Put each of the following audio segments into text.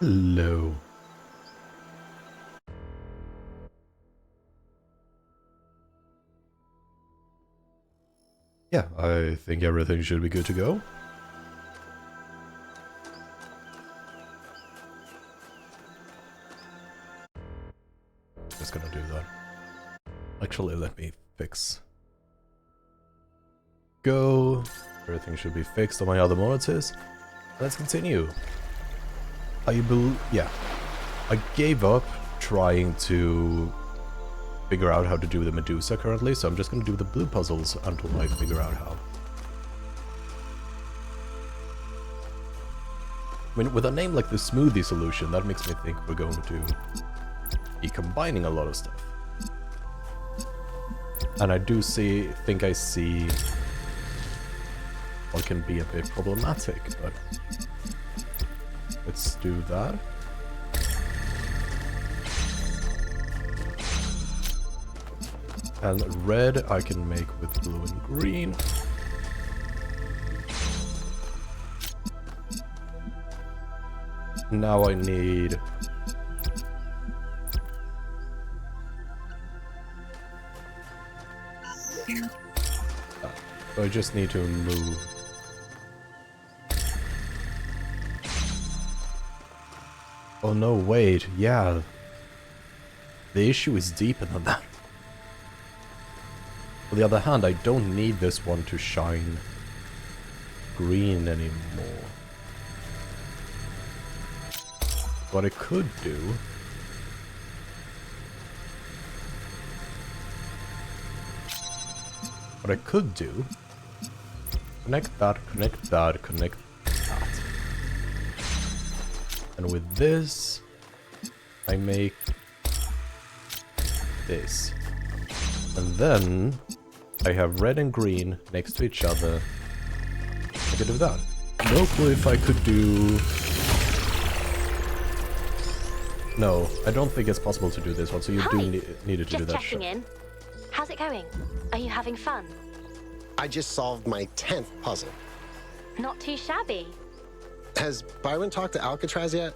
Hello. Yeah, I think everything should be good to go. Just gonna do that. Actually, let me fix. Go. Everything should be fixed on my other monitors. Let's continue. Yeah. I gave up trying to figure out how to do the Medusa currently, so I'm just gonna do the blue puzzles until I figure out how. I mean, with a name like the Smoothie Solution, that makes me think we're going to be combining a lot of stuff. And I do think I see what can be a bit problematic, but let's do that. And red I can make with blue and green. Now I need... So I just need to move. Oh no, wait, yeah. The issue is deeper than that. On the other hand, I don't need this one to shine green anymore. What I could do... Connect that, connect that, connect that. And with this, I make this. And then I have red and green next to each other. I could do that. No clue if I could do... No, I don't think it's possible to do this one, so you do need to do that. Just checking in. How's it going? Are you having fun? I just solved my 10th puzzle. Not too shabby. Has Byron talked to Alcatraz yet?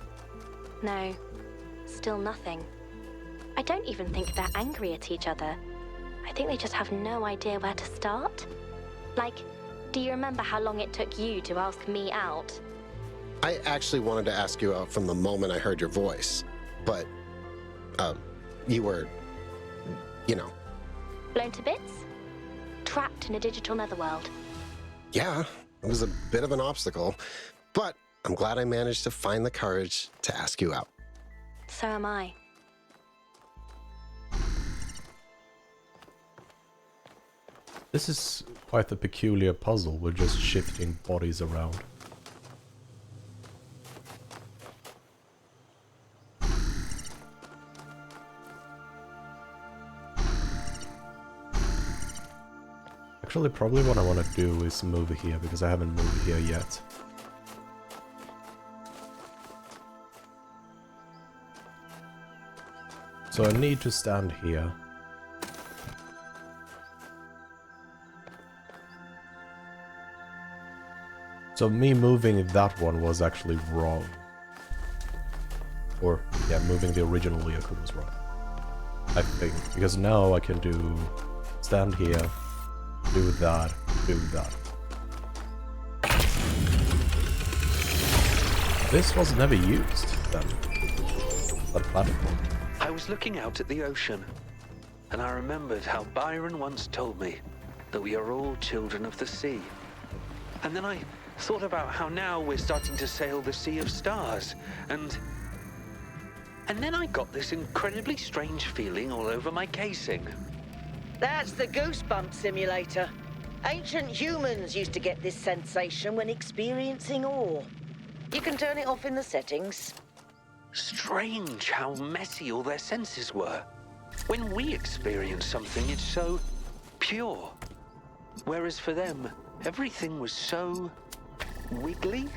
No, still nothing. I don't even think they're angry at each other. I think they just have no idea where to start. Like, do you remember how long it took you to ask me out? I actually wanted to ask you out from the moment I heard your voice. But, you were, you know. Blown to bits? Trapped in a digital netherworld? Yeah, it was a bit of an obstacle. But I'm glad I managed to find the courage to ask you out. So am I. This is quite a peculiar puzzle. We're just shifting bodies around. Actually, probably what I want to do is move here, because I haven't moved here yet. So I need to stand here. So me moving that one was actually wrong. Or, yeah, moving the original vehicle was wrong. I think. Because now I can do... stand here, do that, do that. This was never used, then. That platform. I was looking out at the ocean, and I remembered how Byron once told me that we are all children of the sea. And then I thought about how now we're starting to sail the sea of stars, and then I got this incredibly strange feeling all over my casing. That's the goosebump simulator. Ancient humans used to get this sensation when experiencing awe. You can turn it off in the settings. Strange how messy all their senses were. When we experience something, it's so pure. Whereas for them, everything was so wiggly.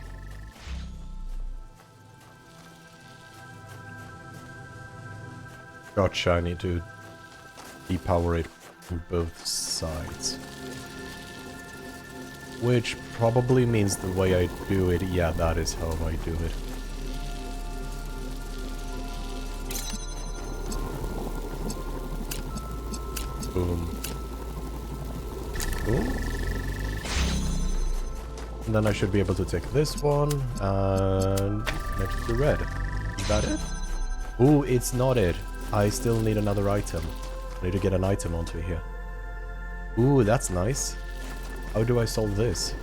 Gotcha, I need to depower it from both sides. Which probably means the way I do it, yeah, that is how I do it. Boom. Boom. And then I should be able to take this one and next to red. Is that it? Ooh, it's not it. I still need another item. I need to get an item onto here. Ooh, that's nice. How do I solve this?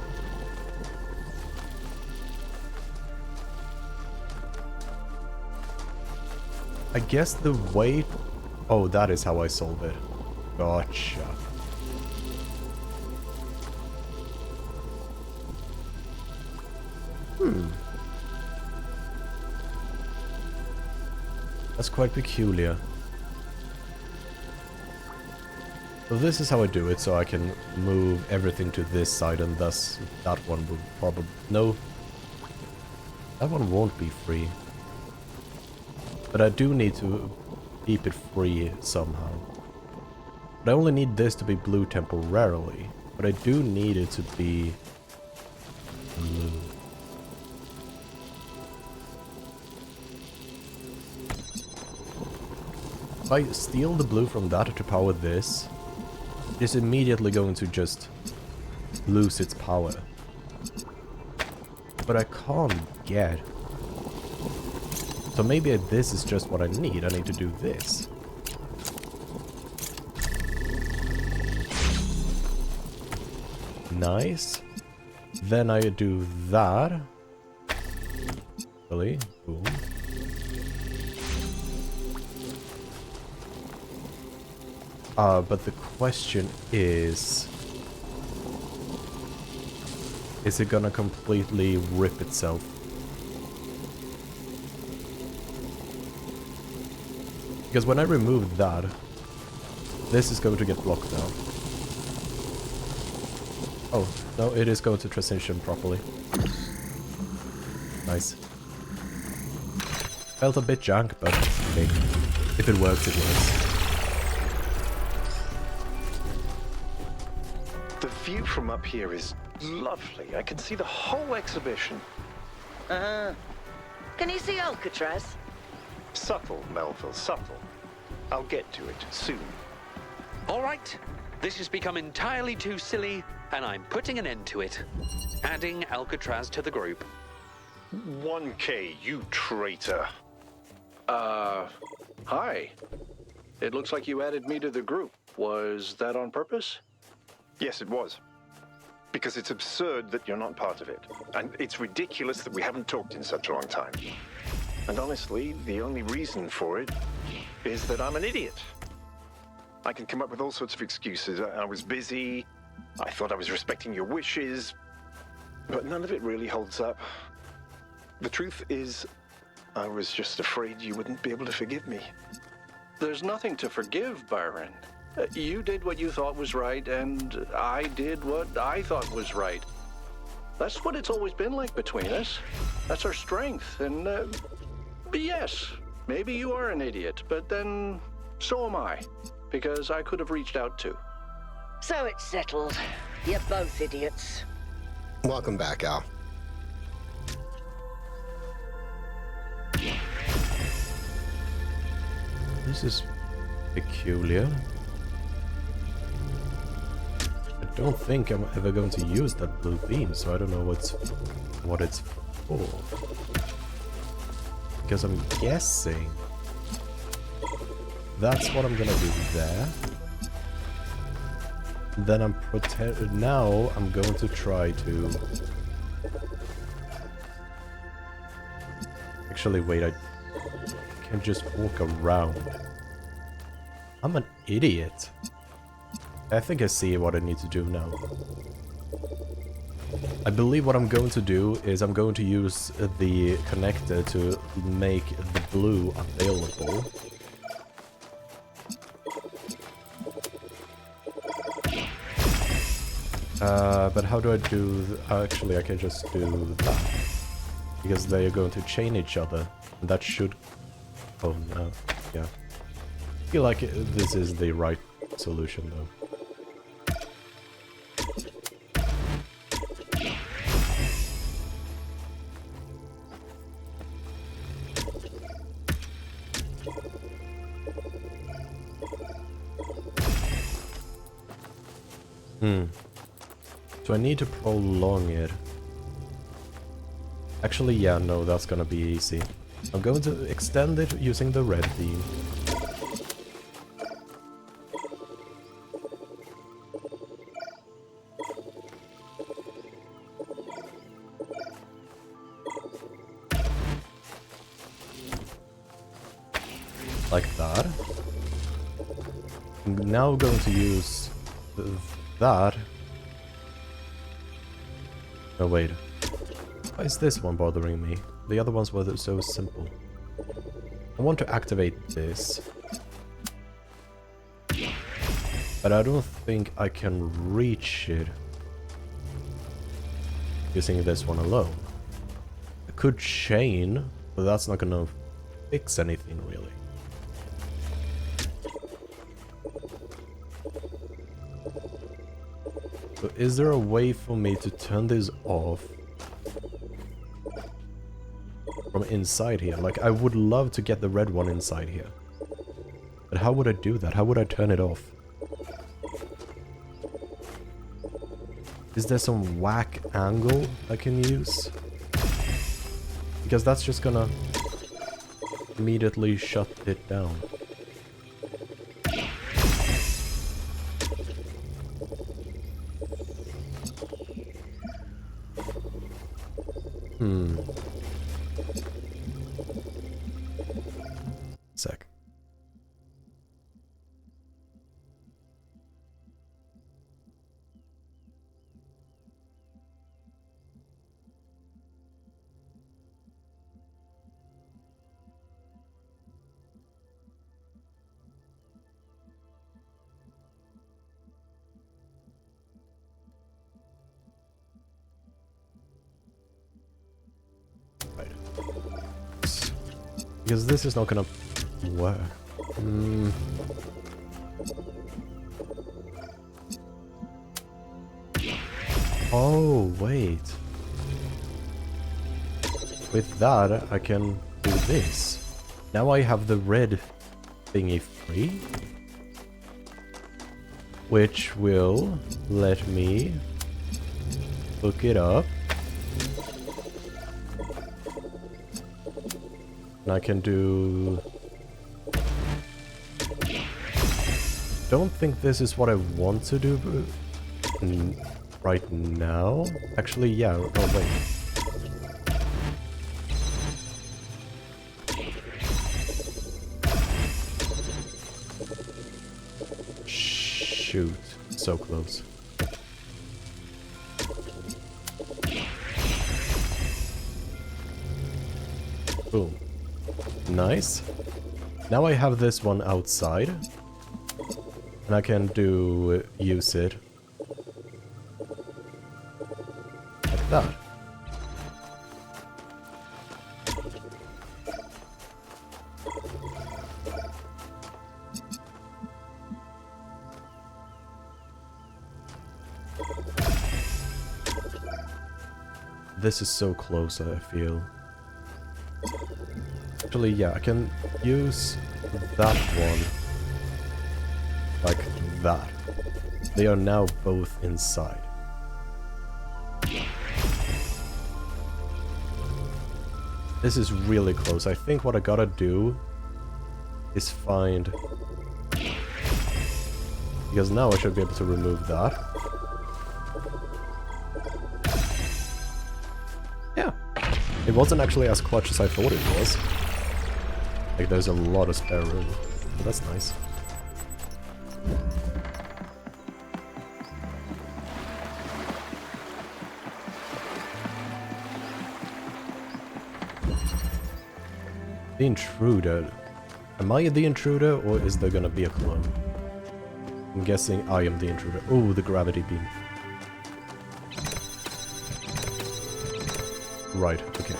I guess the weight... Oh, that is how I solve it. Gotcha. That's quite peculiar. So this is how I do it, so I can move everything to this side, and thus that one would probably... No. That one won't be free. But I do need to keep it free somehow. But I only need this to be blue temporarily. But I do need it to be blue. If I steal the blue from that to power this, it's immediately going to just lose its power. But I can't get. So maybe this is just what I need. I need to do this. Nice. Then I do that. Really? Boom. But the question is it gonna completely rip itself? Because when I remove that, this is going to get blocked out. Oh, no, it is going to transition properly. Nice. Felt a bit jank, but okay. If it works, it works. The view from up here is lovely. I can see the whole exhibition. Can you see Alcatraz? Subtle, Melville, subtle. I'll get to it soon. All right, this has become entirely too silly, and I'm putting an end to it. Adding Alcatraz to the group. 1K, you traitor. Hi. It looks like you added me to the group. Was that on purpose? Yes, it was. Because it's absurd that you're not part of it. And it's ridiculous that we haven't talked in such a long time. And honestly, the only reason for it is that I'm an idiot. I can come up with all sorts of excuses. I was busy. I thought I was respecting your wishes. But none of it really holds up. The truth is, I was just afraid you wouldn't be able to forgive me. There's nothing to forgive, Byron. You did what you thought was right, and I did what I thought was right. That's what it's always been like between us. That's our strength, and yes, maybe you are an idiot, but then so am I, because I could have reached out too. So it's settled. You're both idiots. Welcome back, Al. This is peculiar. I don't think I'm ever going to use that blue beam, so I don't know what it's for. Because I'm guessing that's what I'm gonna do there. Then now I'm going to try to... Actually, wait, I can just walk around. I'm an idiot. I think I see what I need to do now. I believe what I'm going to do is I'm going to use the connector to make the blue available. But how do I do... actually, I can just do that. Because they are going to chain each other. And that should... Oh, no. Yeah. I feel like this is the right solution, though. So I need to prolong it. Actually, yeah, no, that's gonna be easy. I'm going to extend it using the red beam. Like that. I'm now going to use that. Oh wait. Why is this one bothering me? The other ones were so simple. I want to activate this. But I don't think I can reach it using this one alone. I could chain, but that's not gonna fix anything really. So is there a way for me to turn this off from inside here? Like, I would love to get the red one inside here. But how would I do that? How would I turn it off? Is there some whack angle I can use? Because that's just gonna immediately shut it down. Sec. Right. Because this is not gonna work. Oh, wait. With that, I can do this. Now I have the red thingy free. Which will let me hook it up. And I can do... Don't think this is what I want to do right now. Actually, yeah. Oh, wait. Shoot. So close. Boom. Nice. Now I have this one outside. And I can use it like that. This is so close, I feel. Actually, yeah, I can use that one. Like that. They are now both inside. This is really close. I think what I gotta do is find... Because now I should be able to remove that. Yeah. It wasn't actually as clutch as I thought it was. Like, there's a lot of spare room. But that's nice. The intruder. Am I the intruder, or is there gonna be a clone? I'm guessing I am the intruder. Oh, the gravity beam. Right, okay.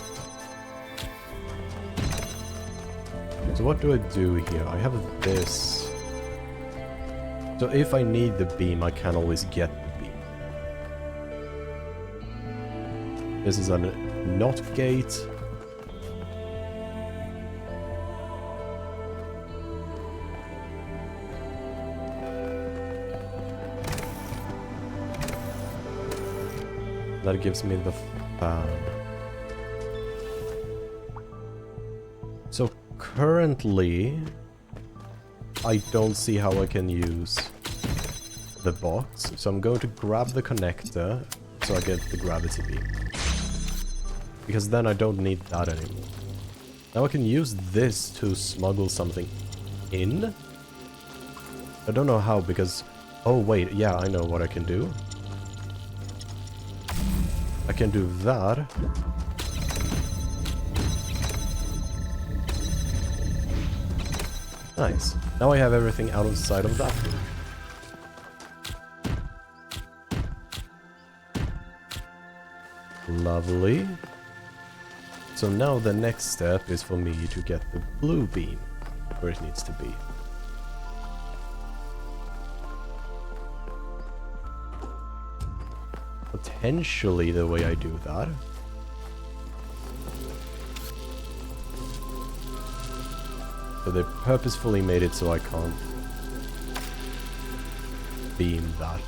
So what do I do here? I have this. So if I need the beam, I can always get the beam. This is a not gate. That gives me the fan. So currently, I don't see how I can use the box. So I'm going to grab the connector so I get the gravity beam. Because then I don't need that anymore. Now I can use this to smuggle something in. I don't know how because... Oh wait, yeah, I know what I can do. I can do that. Nice. Now I have everything out of sight of that room. Lovely. So now the next step is for me to get the blue beam where it needs to be. Potentially the way I do that. So they purposefully made it so I can't beam that.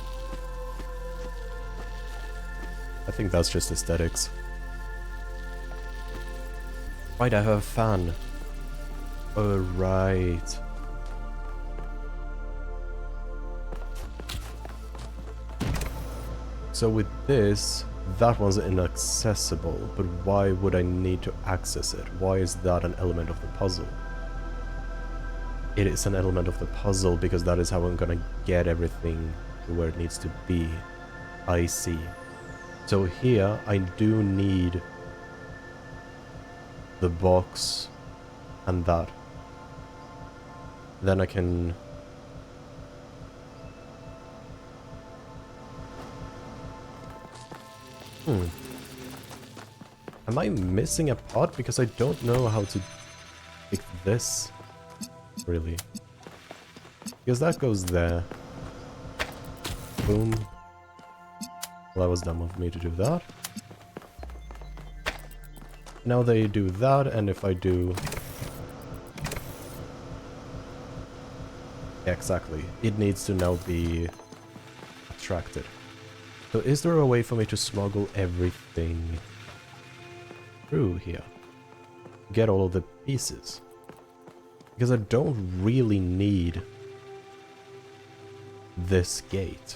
I think that's just aesthetics. Right, I have a fan. Oh, right. So with this, that one's inaccessible, but why would I need to access it? Why is that an element of the puzzle? It is an element of the puzzle because that is how I'm gonna get everything to where it needs to be. I see. So here, I do need the box and that. Then I can... Am I missing a part? Because I don't know how to fix this, really. Because that goes there. Boom. Well, that was dumb of me to do that. Now they do that, and if I do... Yeah, exactly. It needs to now be attracted. So is there a way for me to smuggle everything through here? Get all of the pieces? Because I don't really need this gate.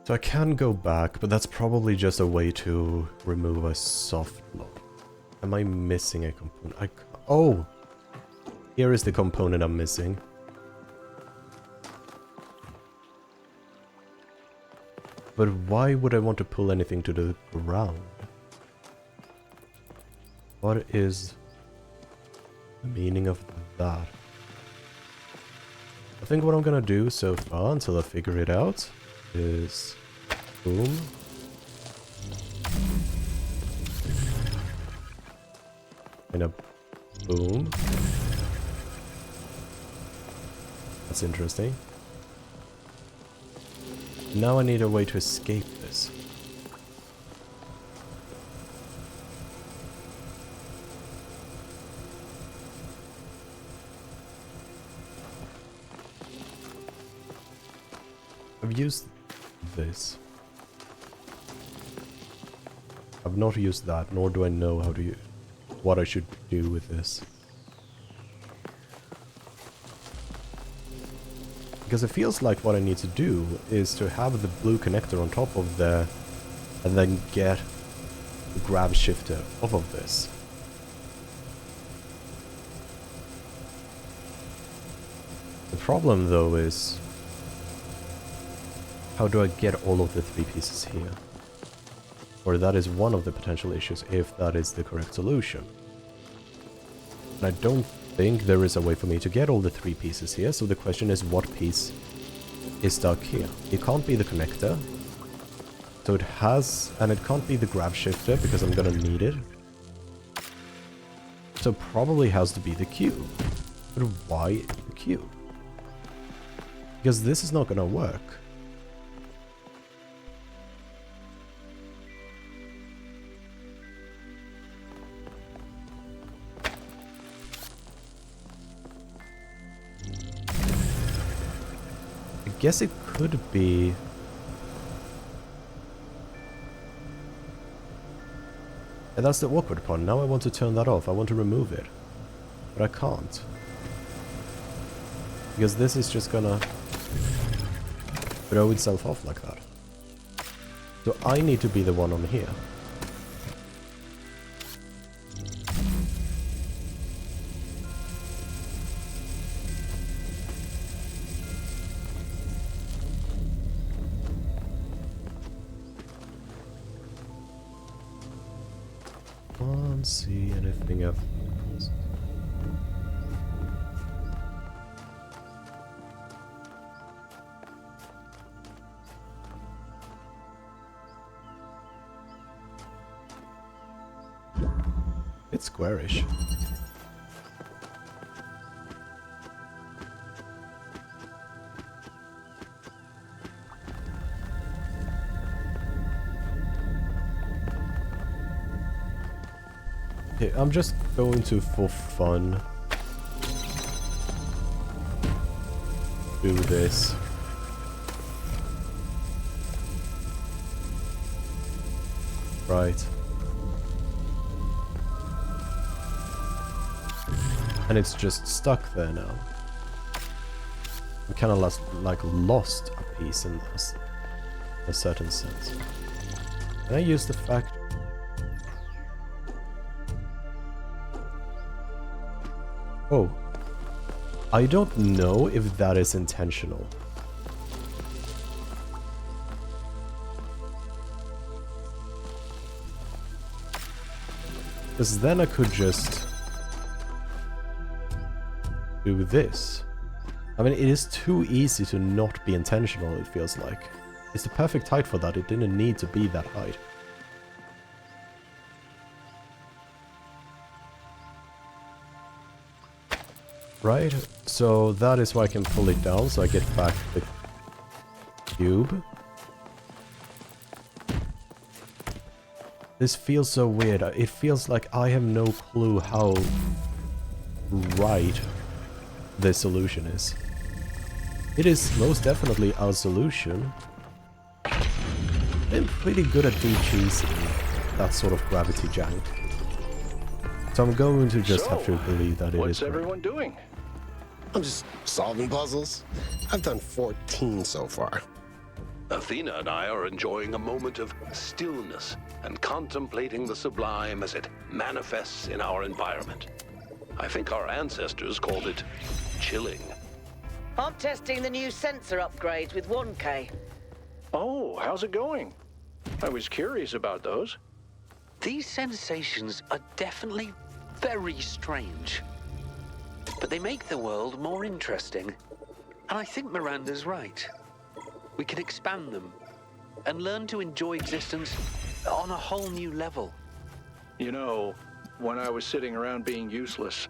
So I can go back, but that's probably just a way to remove a soft lock. Am I missing a component? Oh! Here is the component I'm missing. But why would I want to pull anything to the ground? What is the meaning of that? I think what I'm gonna do so far, until I figure it out, is... boom. And a boom. That's interesting. Now I need a way to escape this. I've used this. I've not used that, nor do I know how to use what I should do with this. Because it feels like what I need to do is to have the blue connector on top of there and then get the grab shifter off of this. The problem though is, how do I get all of the 3 pieces here? Or that is one of the potential issues if that is the correct solution. And I don't think there is a way for me to get all the 3 pieces here, so the question is what piece is stuck here? It can't be the connector. So it has, and it can't be the grab shifter because I'm gonna need it. So it probably has to be the cube. But why the cube? Because this is not gonna work. guess it could be... And that's the awkward part. Now I want to turn that off. I want to remove it. But I can't. Because this is just gonna throw itself off like that. So I need to be the one on here. Can't see anything else. It's squarish. Okay, I'm just going to, for fun, do this. Right. And it's just stuck there now. I'm kind of lost a piece in a certain sense. Can I use the fact... Oh. I don't know if that is intentional. Because then I could just... do this. I mean, it is too easy to not be intentional, it feels like. It's the perfect height for that. It didn't need to be that height. Right, so that is why I can pull it down, so I get back the cube. This feels so weird. It feels like I have no clue how right this solution is. It is most definitely our solution. I'm pretty good at decheesing that sort of gravity jank. So I'm going to just have to believe that it is. What's everyone doing? I'm just solving puzzles. I've done 14 so far. Athena and I are enjoying a moment of stillness and contemplating the sublime as it manifests in our environment. I think our ancestors called it chilling. I'm testing the new sensor upgrades with 1K. Oh, how's it going? I was curious about those. These sensations are definitely very strange. But they make the world more interesting. And I think Miranda's right. We can expand them and learn to enjoy existence on a whole new level. You know, when I was sitting around being useless,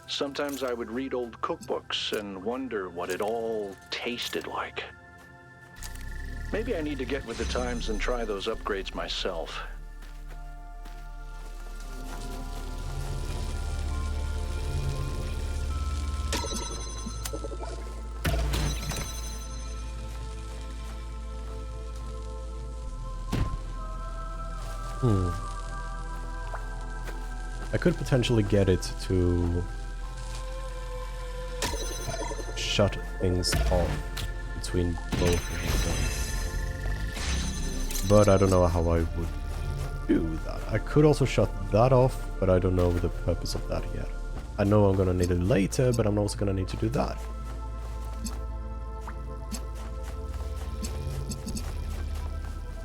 sometimes I would read old cookbooks and wonder what it all tasted like. Maybe I need to get with the times and try those upgrades myself. I could potentially get it to shut things off between both of them. But I don't know how I would do that. I could also shut that off, but I don't know the purpose of that yet. I know I'm gonna need it later, but I'm also gonna need to do that.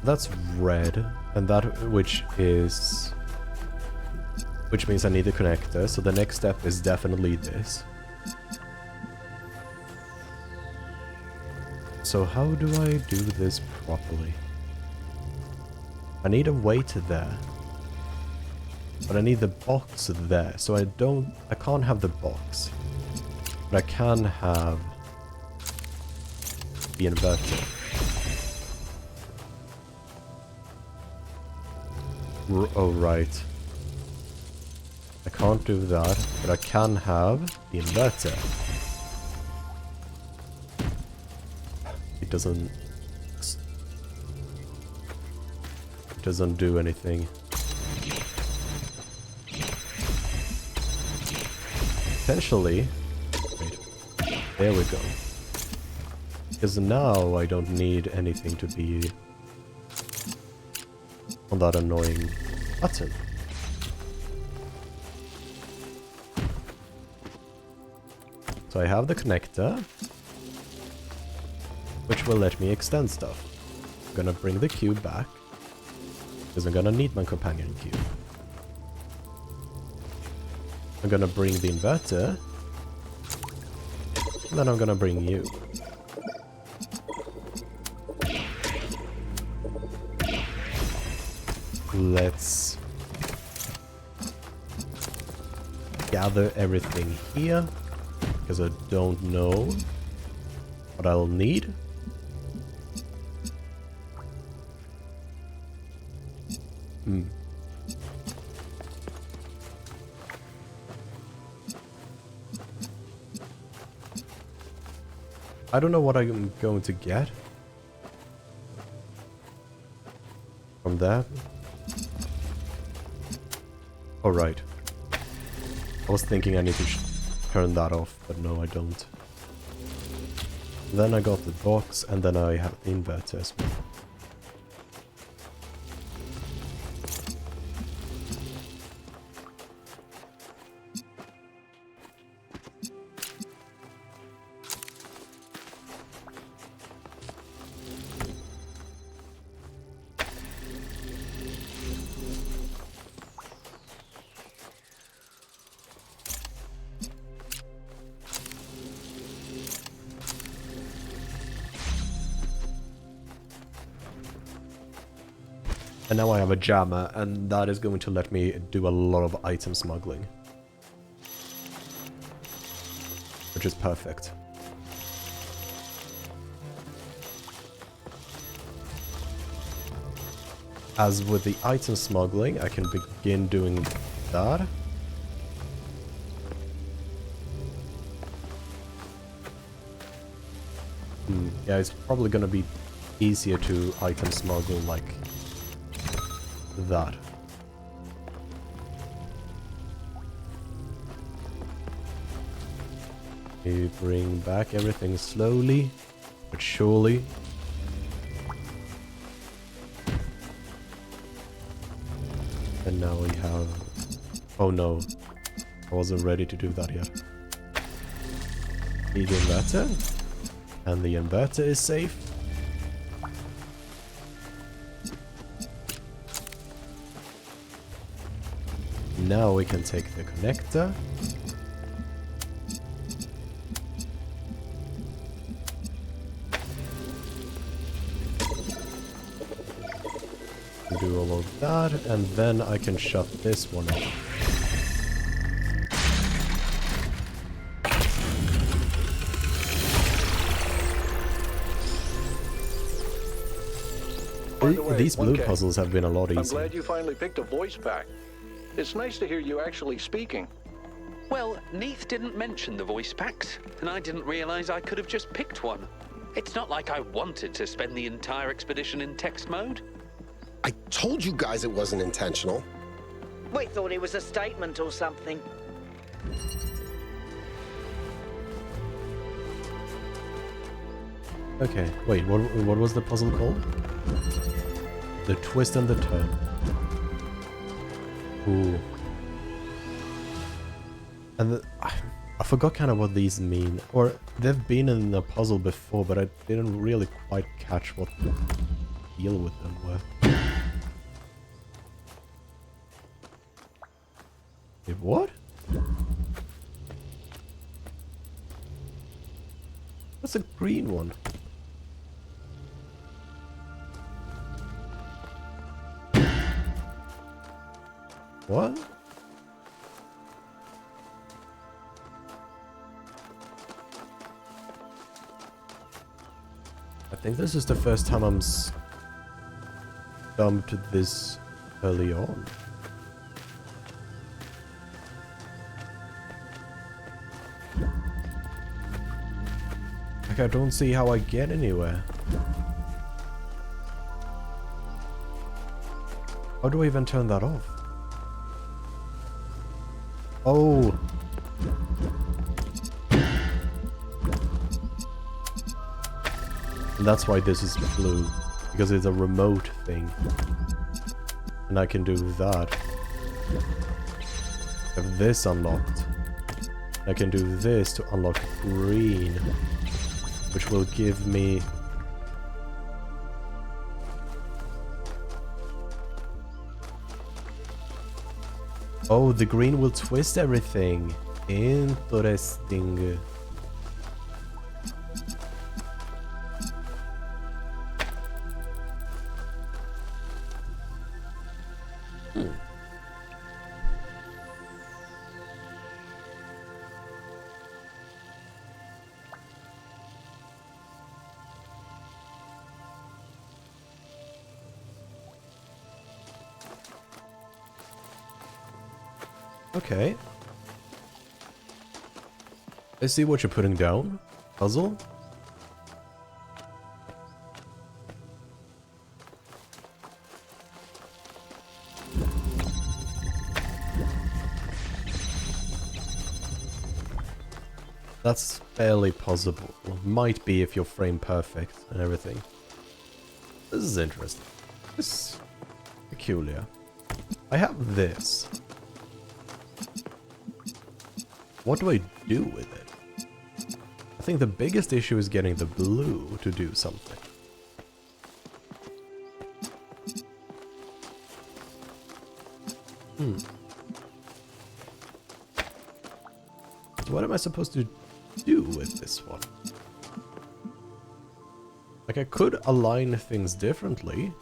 That's red, and that which means I need the connector, so the next step is definitely this. So how do I do this properly? I need a weight there. But I need the box there, so I can't have the box. But I can have the inverter. Oh, right. I can't do that, but I can have the inverter. doesn't do anything. Potentially. Wait. There we go. Because now I don't need anything to be on that annoying button. So I have the connector, which will let me extend stuff. I'm gonna bring the cube back, because I'm gonna need my companion cube. I'm gonna bring the inverter, and then I'm gonna bring you. Let's gather everything here, because I don't know what I'll need. I don't know what I'm going to get from that. Alright. I was thinking I need to turn that off, but no, I don't. Then I got the box, and then I have the inverter as well. And now I have a jammer, and that is going to let me do a lot of item smuggling. Which is perfect. As with the item smuggling, I can begin doing that. Yeah, it's probably gonna be easier to item smuggle like that. You bring back everything slowly, but surely. And now we have... Oh no, I wasn't ready to do that yet. Need the inverter, and the inverter is safe. Now we can take the connector. Do all of that, and then I can shut this one off. By the way, These blue 1K, puzzles have been a lot easier. I'm glad you finally picked a voice pack. It's nice to hear you actually speaking. Well, Neith didn't mention the voice packs, and I didn't realize I could have just picked one. It's not like I wanted to spend the entire expedition in text mode. I told you guys it wasn't intentional. We thought it was a statement or something. Okay, wait, what was the puzzle called? The twist and the turn. Ooh. And I forgot kind of what these mean. Or they've been in a puzzle before, but I didn't really quite catch what the deal with them were. Wait, what? What's the green one? What? I think this is the first time I'm stumped this early on. Like, I don't see how I get anywhere. How do I even turn that off? Oh. And that's why this is blue. Because it's a remote thing. And I can do that. I have this unlocked. I can do this to unlock green. Which will give me... Oh, the green will twist everything. Interesting. Okay. I see what you're putting down. Puzzle? That's fairly possible. Well, might be if you're frame perfect and everything. This is interesting. This is peculiar. I have this. What do I do with it? I think the biggest issue is getting the blue to do something. What am I supposed to do with this one? Like, I could align things differently,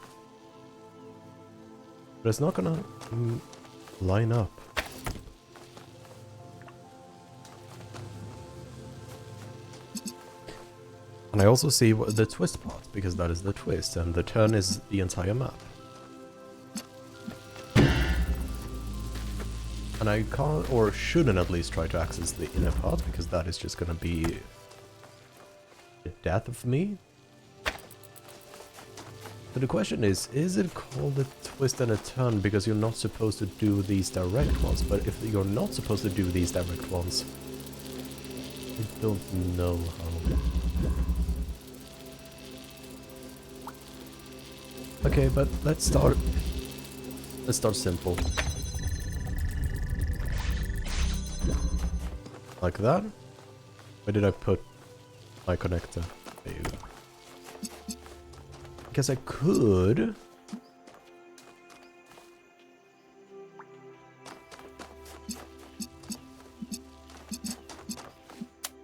but it's not gonna line up. And I also see the twist part, because that is the twist, and the turn is the entire map. And I can't, or shouldn't at least, try to access the inner part, because that is just gonna be the death of me. But the question is it called a twist and a turn because you're not supposed to do these direct ones? But if you're not supposed to do these direct ones, I don't know how. Okay, but let's start simple. Like that? Where did I put my connector? There you go. I guess I could...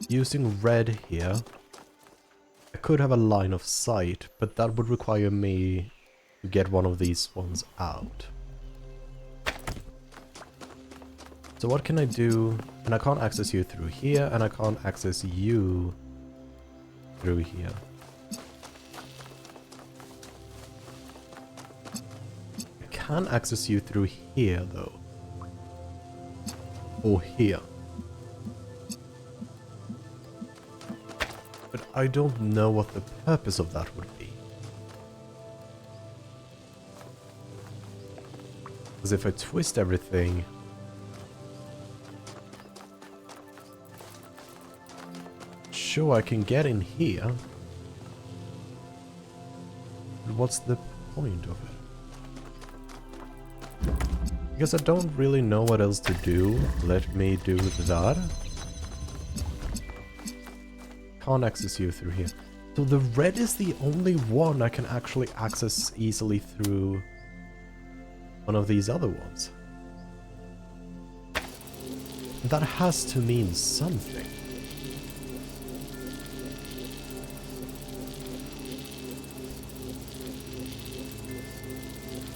using red here, I could have a line of sight, but that would require me to get one of these ones out. So what can I do? And I can't access you through here, and I can't access you through here. I can access you through here, though. Or here. But I don't know what the purpose of that would be. Because if I twist everything... sure, I can get in here. But what's the point of it? Because I don't really know what else to do. Let me do that. Can't access you through here. So the red is the only one I can actually access easily through one of these other ones. That has to mean something.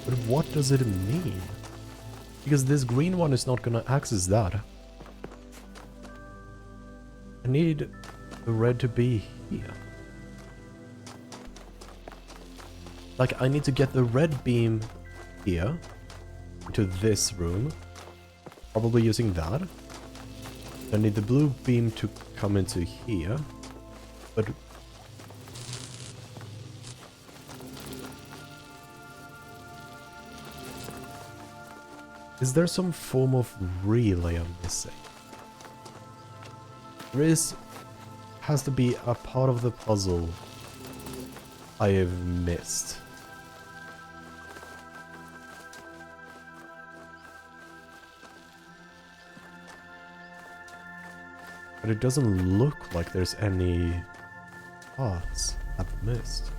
But what does it mean? Because this green one is not gonna access that. I need the red to be here. Like, I need to get the red beam here, into this room, probably using that. I need the blue beam to come into here, but Is there some form of relay I'm missing? There has to be a part of the puzzle I have missed. But it doesn't look like there's any parts I've missed.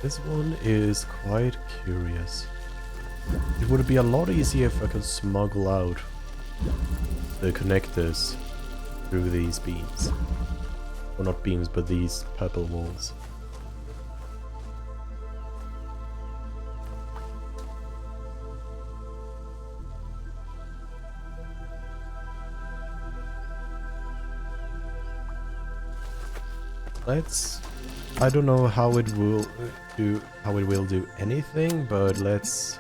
This one is quite curious. It would be a lot easier if I could smuggle out the connectors through these beams. Well, not beams, but these purple walls. I don't know how it will do anything, but let's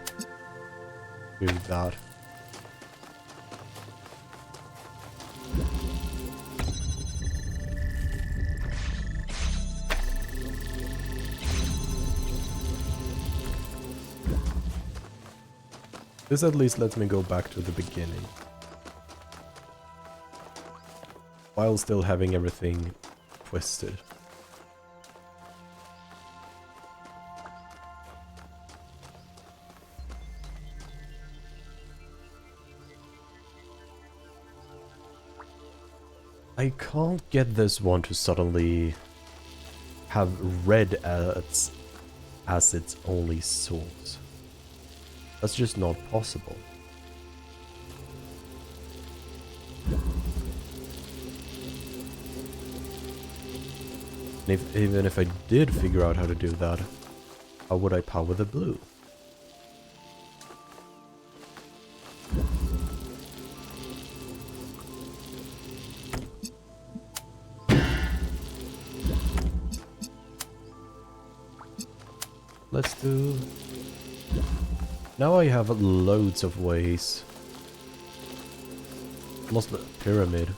do that. This at least lets me go back to the beginning, while still having everything twisted. I can't get this one to suddenly have red as its only source. That's just not possible. And even if I did figure out how to do that, how would I power the blue? Let's do... Now I have loads of ways. Almost a pyramid.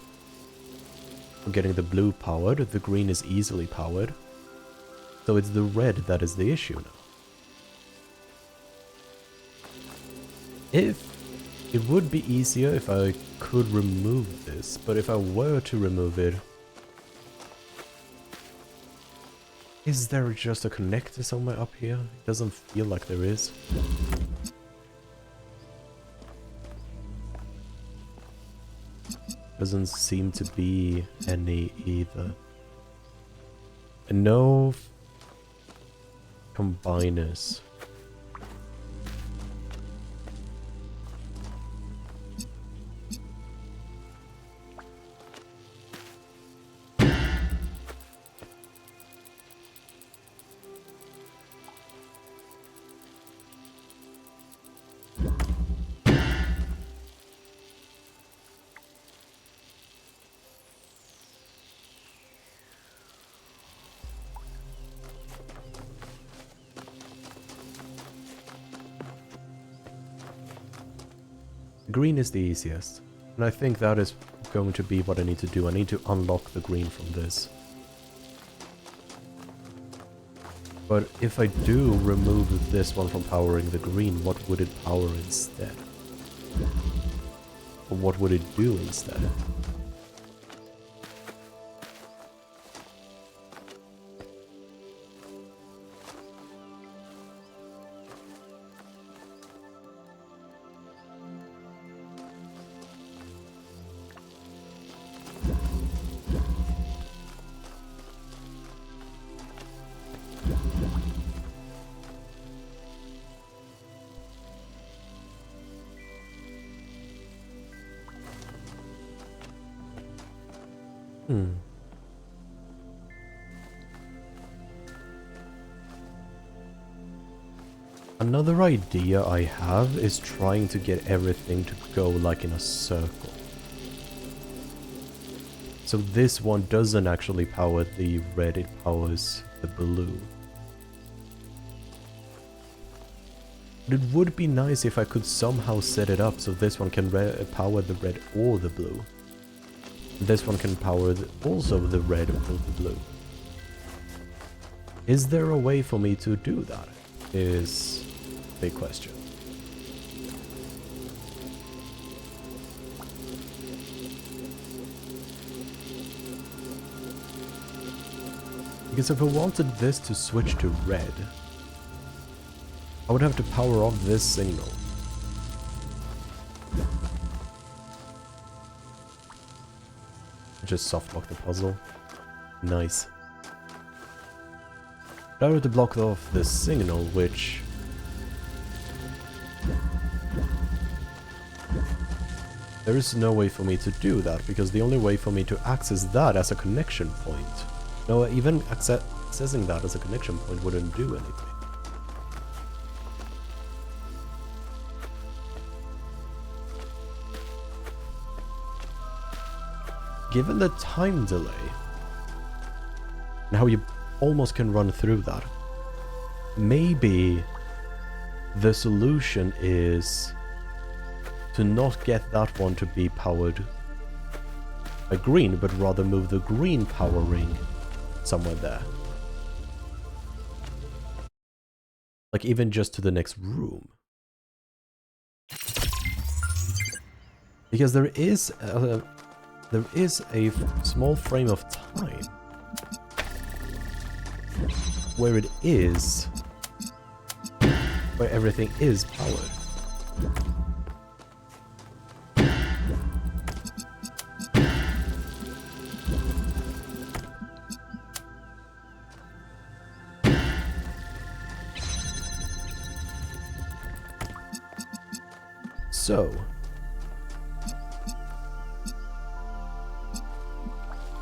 For getting the blue powered, the green is easily powered. So it's the red that is the issue now. It would be easier if I could remove this, but if I were to remove it... Is there just a connector somewhere up here? It doesn't feel like there is. Doesn't seem to be any either. And no combiners. Green is the easiest, and I think that is going to be what I need to do. I need to unlock the green from this. But if I do remove this one from powering the green, what would it power instead? Or what would it do instead? Another idea I have is trying to get everything to go like in a circle. So this one doesn't actually power the red, it powers the blue. It would be nice if I could somehow set it up so this one can power the red or the blue. This one can power also the red or the blue. Is there a way for me to do that? Is a big question. Because if I wanted this to switch to red, I would have to power off this signal. Just softlock the puzzle. Nice. I have to block off this signal, which... There is no way for me to do that, because the only way for me to access that as a connection point... No, even accessing that as a connection point wouldn't do anything. Given the time delay, and how you almost can run through that, maybe the solution is to not get that one to be powered by green, but rather move the green power ring somewhere there. Like even just to the next room. Because there is a small frame of time where it is, where everything is powered. So,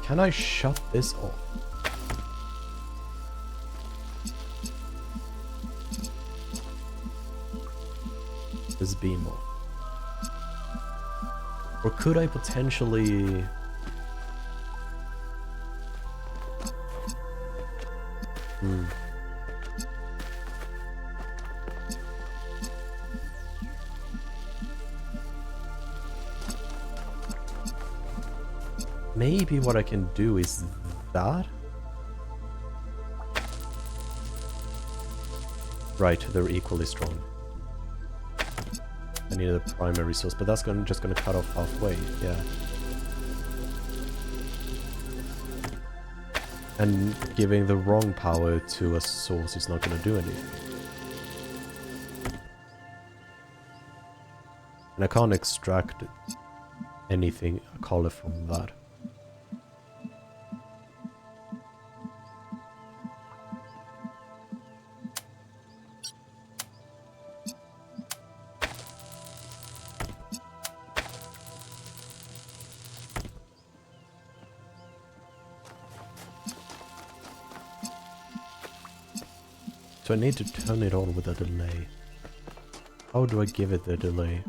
can I shut this off? This beam off. Or could I potentially... Maybe what I can do is that? Right, they're equally strong. I need a primary source, but that's just gonna cut off halfway, yeah. And giving the wrong power to a source is not gonna do anything. And I can't extract anything, a color from that. So I need to turn it on with a delay. How do I give it the delay?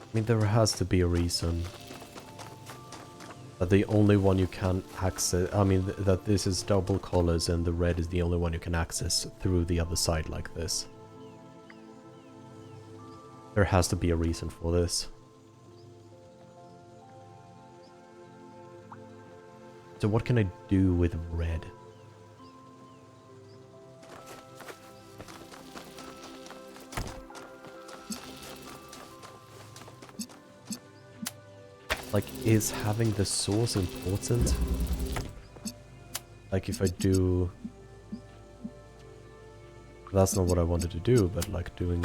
I mean, there has to be a reason that the only one you can access, I mean, that this is double colors and the red is the only one you can access through the other side like this. There has to be a reason for this. So what can I do with red? Like, is having the source important? Like, if I do... That's not what I wanted to do, but like doing...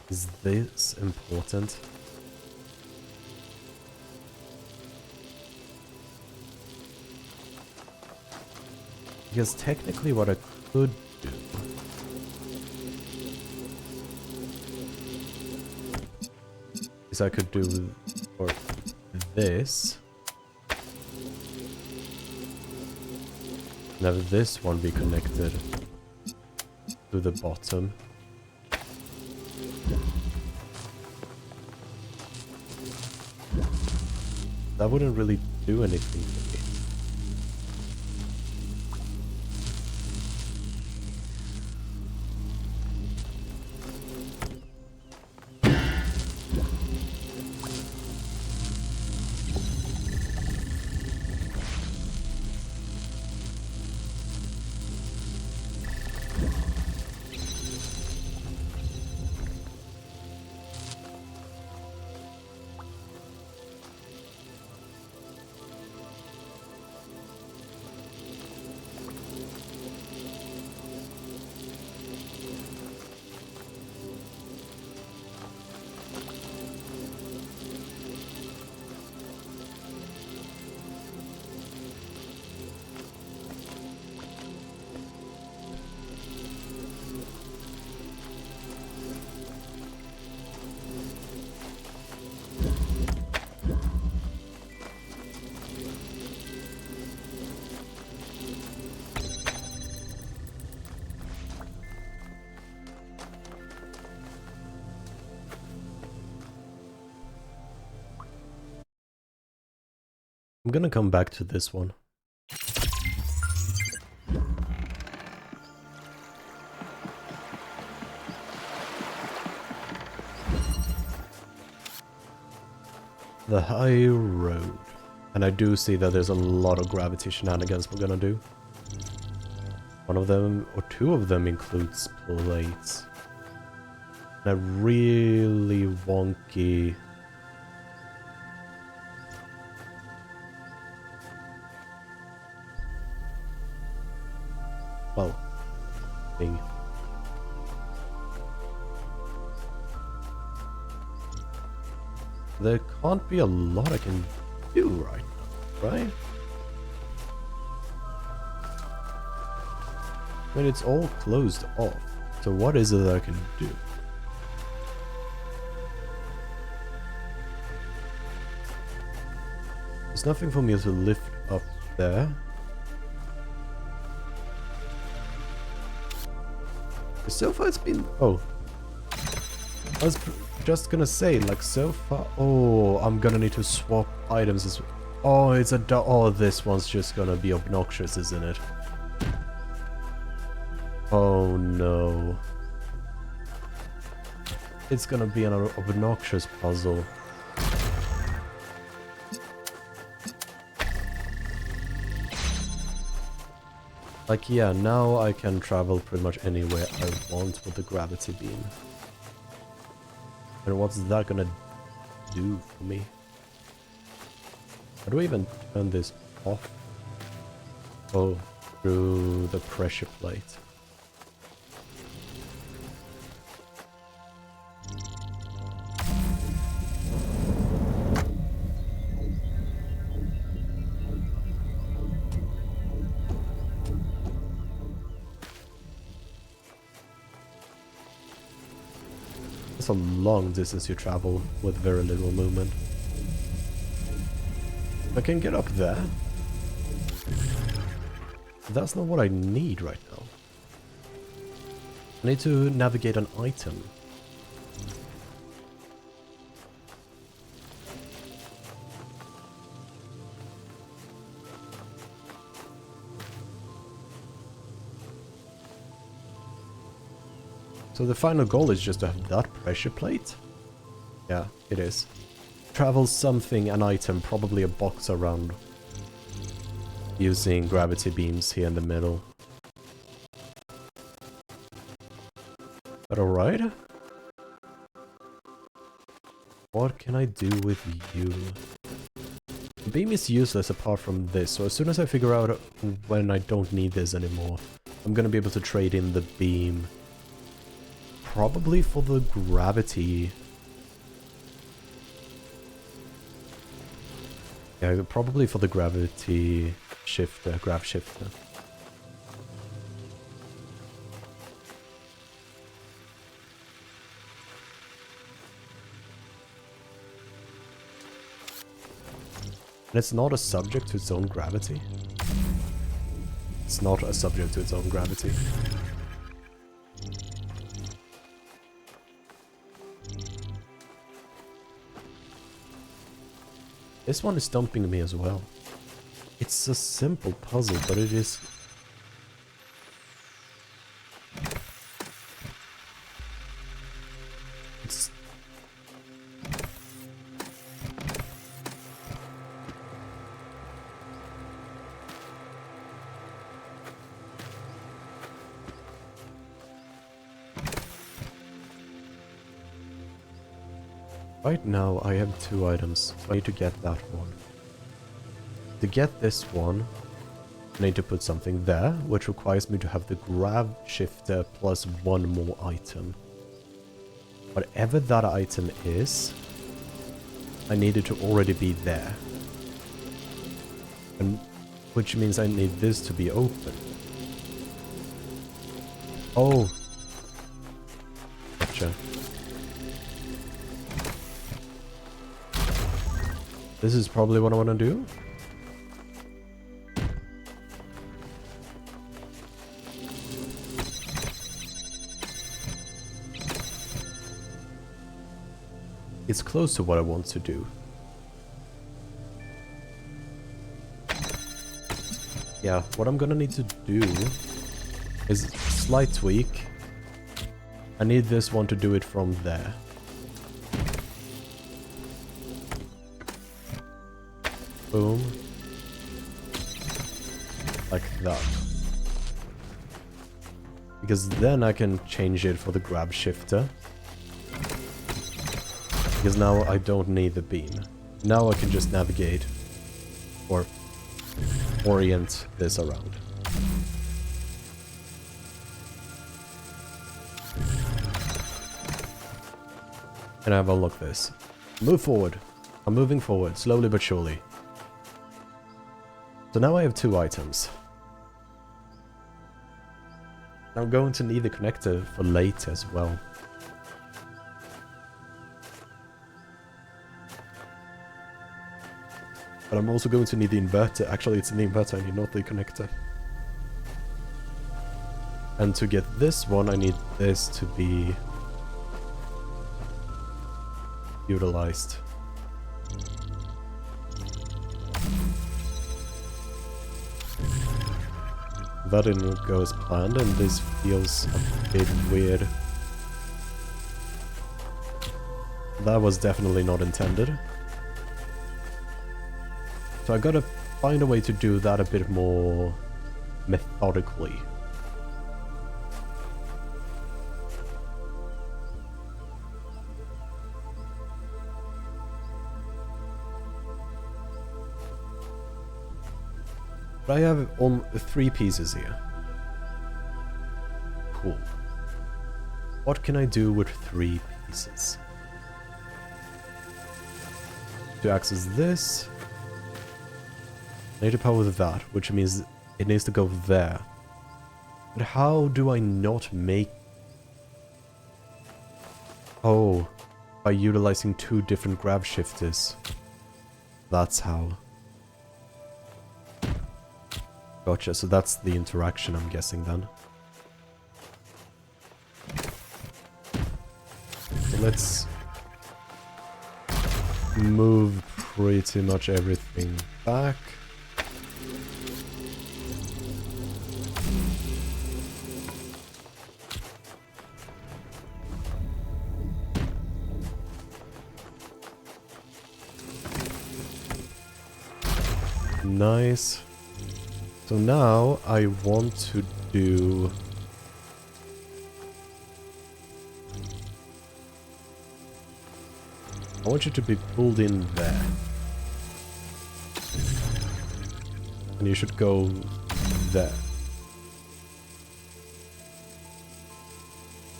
Is this important? Because technically what I could do... I could do or this Now this one be connected to the bottom. That wouldn't really do anything for me. I'm gonna come back to this one. The high road. And I do see that there's a lot of gravity shenanigans we're gonna do. One of them, or two of them, includes plates. And a really wonky... well, thing. There can't be a lot I can do right now, right? I mean, it's all closed off. So what is it that I can do? There's nothing for me to lift up there. So far it's been... oh. I was just gonna say, like, so far... oh, I'm gonna need to swap items as... oh, it's a... oh, this one's just gonna be obnoxious, isn't it? Oh, no. It's gonna be an obnoxious puzzle. Like, yeah, now I can travel pretty much anywhere I want with the gravity beam. And what's that gonna do for me? How do I even turn this off? Oh, through the pressure plate. A long distance you travel with very little movement. I can get up there. That's not what I need right now. I need to navigate an item. So the final goal is just to have that pressure plate? Yeah, it is. Travel something, an item, probably a box around. Using gravity beams here in the middle. But alright. What can I do with you? The beam is useless apart from this, so as soon as I figure out when I don't need this anymore, I'm gonna be able to trade in the beam. Probably for the gravity. Yeah, probably for the gravity shifter, grav shifter. And it's not a subject to its own gravity. it's not a subject to its own gravity. This one is stumping me as well. It's a simple puzzle, but it is... It's... Right now I have 2 items, so I need to get that one. To get this one, I need to put something there, which requires me to have the grab shifter plus 1 more item. Whatever that item is, I need it to already be there. And which means I need this to be open. Oh. Gotcha. This is probably what I want to do. It's close to what I want to do. Yeah, what I'm gonna need to do is a slight tweak. I need this one to do it from there. Boom. Like that. Because then I can change it for the grab shifter. Because now I don't need the beam. Now I can just navigate or orient this around. And have a look at this. Move forward. I'm moving forward, slowly but surely. So now I have 2 items. I'm going to need the connector for later as well. But I'm also going to need the inverter. Actually, it's the inverter I need, not the connector. And to get this one, I need this to be utilized. That didn't go as planned, and this feels a bit weird. That was definitely not intended. So I gotta find a way to do that a bit more methodically. But I have 3 pieces here. Cool. What can I do with 3 pieces? To access this, I need to power that, which means it needs to go there. But how do I not make... Oh, by utilizing 2 different grab shifters. That's how. Gotcha, so that's the interaction, I'm guessing, then. So let's move pretty much everything back. Nice. So now I want to do... I want you to be pulled in there. And you should go there.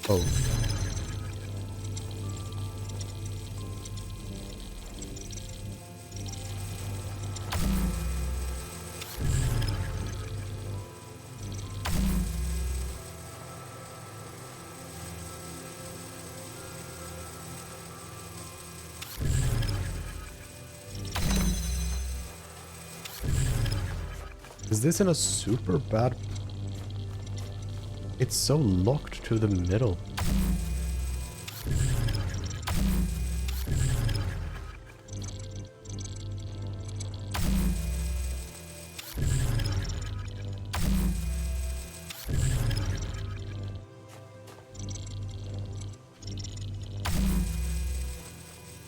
Oh. Is this in a super bad... It's so locked to the middle.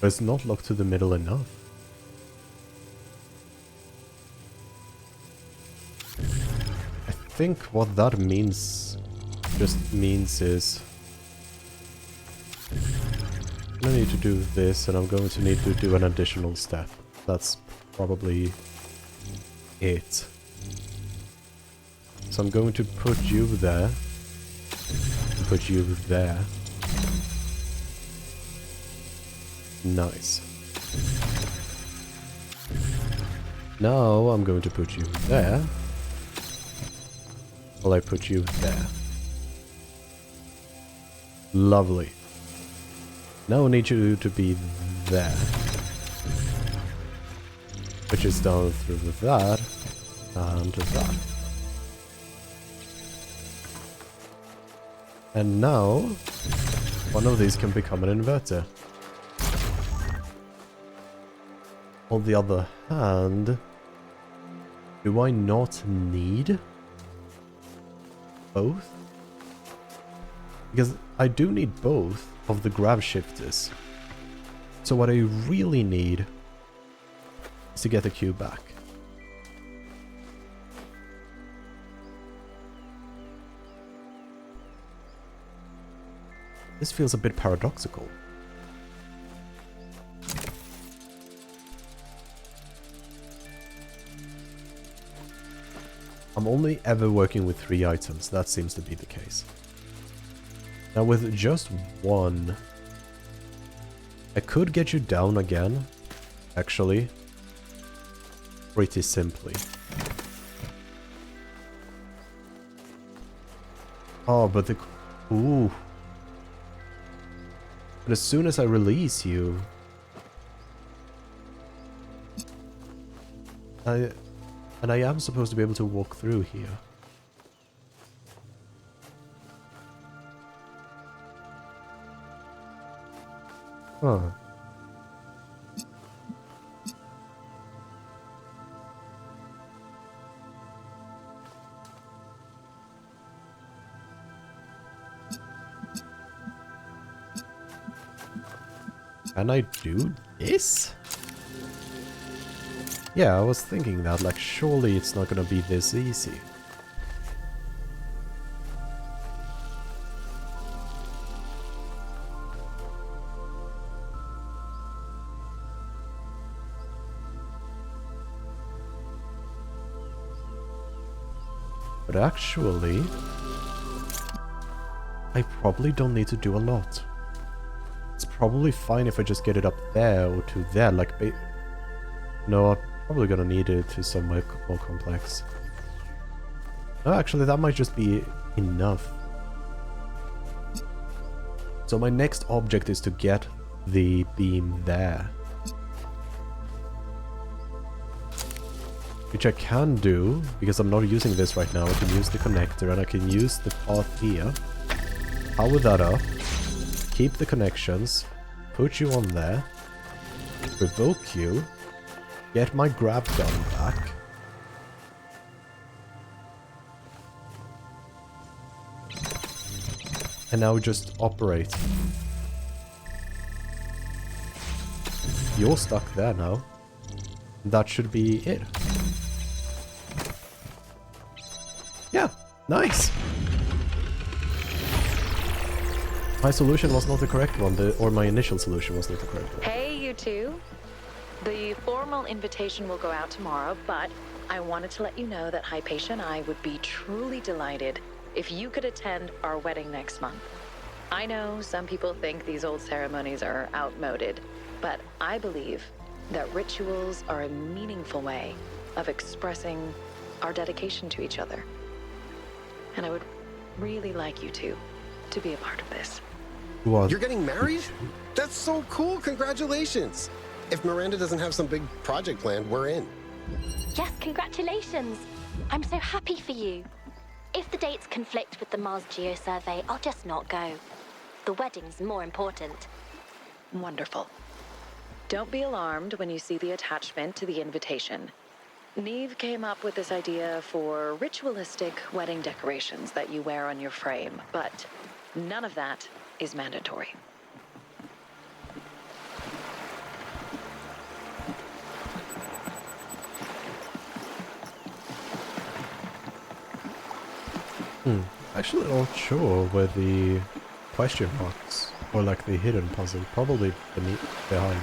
But it's not locked to the middle enough. I think what that means is I'm gonna need to do this, and I'm going to need to do an additional step. That's probably it. So I'm going to put you there, and put you there. Nice. Now I'm going to put you there. While I put you there. Lovely. Now I need you to be there. Which is down through that and that. And now one of these can become an inverter. On the other hand, do I not need both? Because I do need both of the grab shifters. So what I really need is to get the cube back. This feels a bit paradoxical. I'm only ever working with 3 items, that seems to be the case. Now with just one, I could get you down again, actually, pretty simply. Oh, but the... Ooh. But as soon as I release you... And I am supposed to be able to walk through here. Huh. Can I do this? Yeah, I was thinking that, like, surely it's not gonna be this easy. But actually, I probably don't need to do a lot. It's probably fine if I just get it up there or to there, like, no, I'm probably gonna need it to somewhere more complex. No, actually, that might just be enough. So my next object is to get the beam there. Which I can do, because I'm not using this right now. I can use the connector and I can use the path here. Power that up. Keep the connections. Put you on there. Revoke you. Get my grab gun back. And now just operate. You're stuck there now. That should be it. Yeah, nice. My solution was not the correct one, or my initial solution was not the correct one. Hey, you two. The formal invitation will go out tomorrow, but I wanted to let you know that Hypatia and I would be truly delighted if you could attend our wedding next month. I know some people think these old ceremonies are outmoded, but I believe that rituals are a meaningful way of expressing our dedication to each other. And I would really like you two to be a part of this. You're getting married? That's so cool! Congratulations! If Miranda doesn't have some big project planned, we're in. Yes, congratulations. I'm so happy for you. If the dates conflict with the Mars Geo survey, I'll just not go. The wedding's more important. Wonderful. Don't be alarmed when you see the attachment to the invitation. Neve came up with this idea for ritualistic wedding decorations that you wear on your frame, but none of that is mandatory. Actually not sure where the question marks, or like the hidden puzzle, probably behind.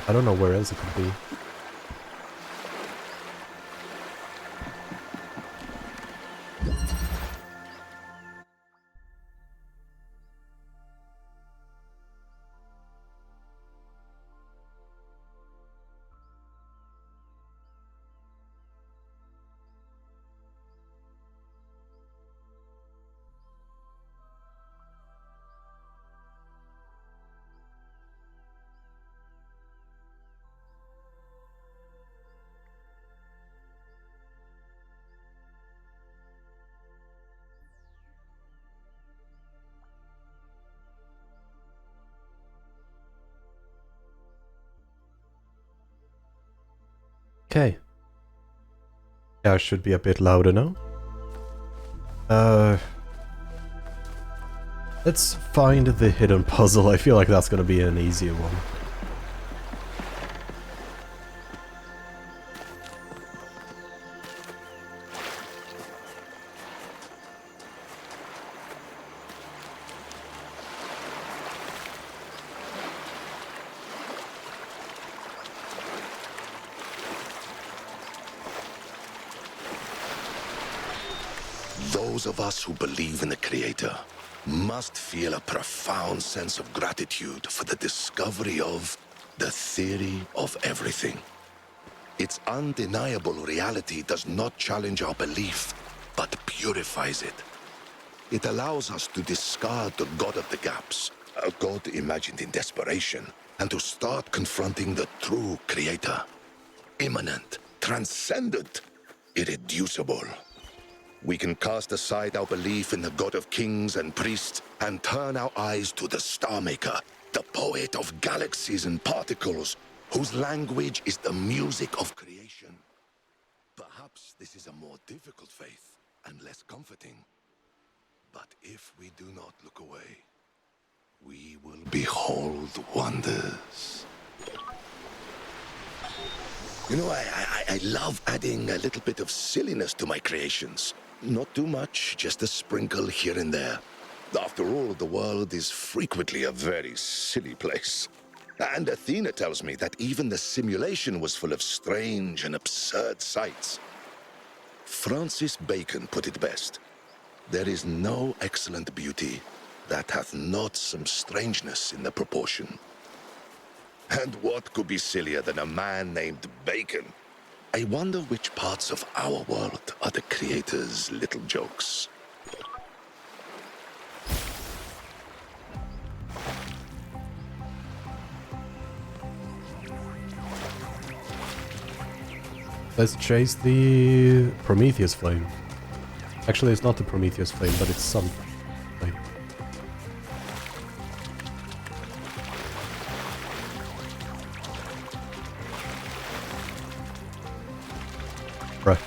I don't know where else it could be. Okay. Yeah, I should be a bit louder now. Let's find the hidden puzzle. I feel like that's gonna be an easier one. Those of us who believe in the Creator must feel a profound sense of gratitude for the discovery of the theory of everything. Its undeniable reality does not challenge our belief, but purifies it. It allows us to discard the God of the gaps, a God imagined in desperation, and to start confronting the true Creator. Immanent, transcendent, irreducible. We can cast aside our belief in the God of kings and priests and turn our eyes to the Star Maker, the poet of galaxies and particles, whose language is the music of creation. Perhaps this is a more difficult faith and less comforting. But if we do not look away, we will behold wonders. You know, I love adding a little bit of silliness to my creations. Not too much, just a sprinkle here and there. After all, the world is frequently a very silly place. And Athena tells me that even the simulation was full of strange and absurd sights. Francis Bacon put it best. There is no excellent beauty that hath not some strangeness in the proportion. And what could be sillier than a man named Bacon? I wonder which parts of our world are the Creator's little jokes. Let's chase the Prometheus flame. Actually, it's not the Prometheus flame, but it's some flame. Bruh.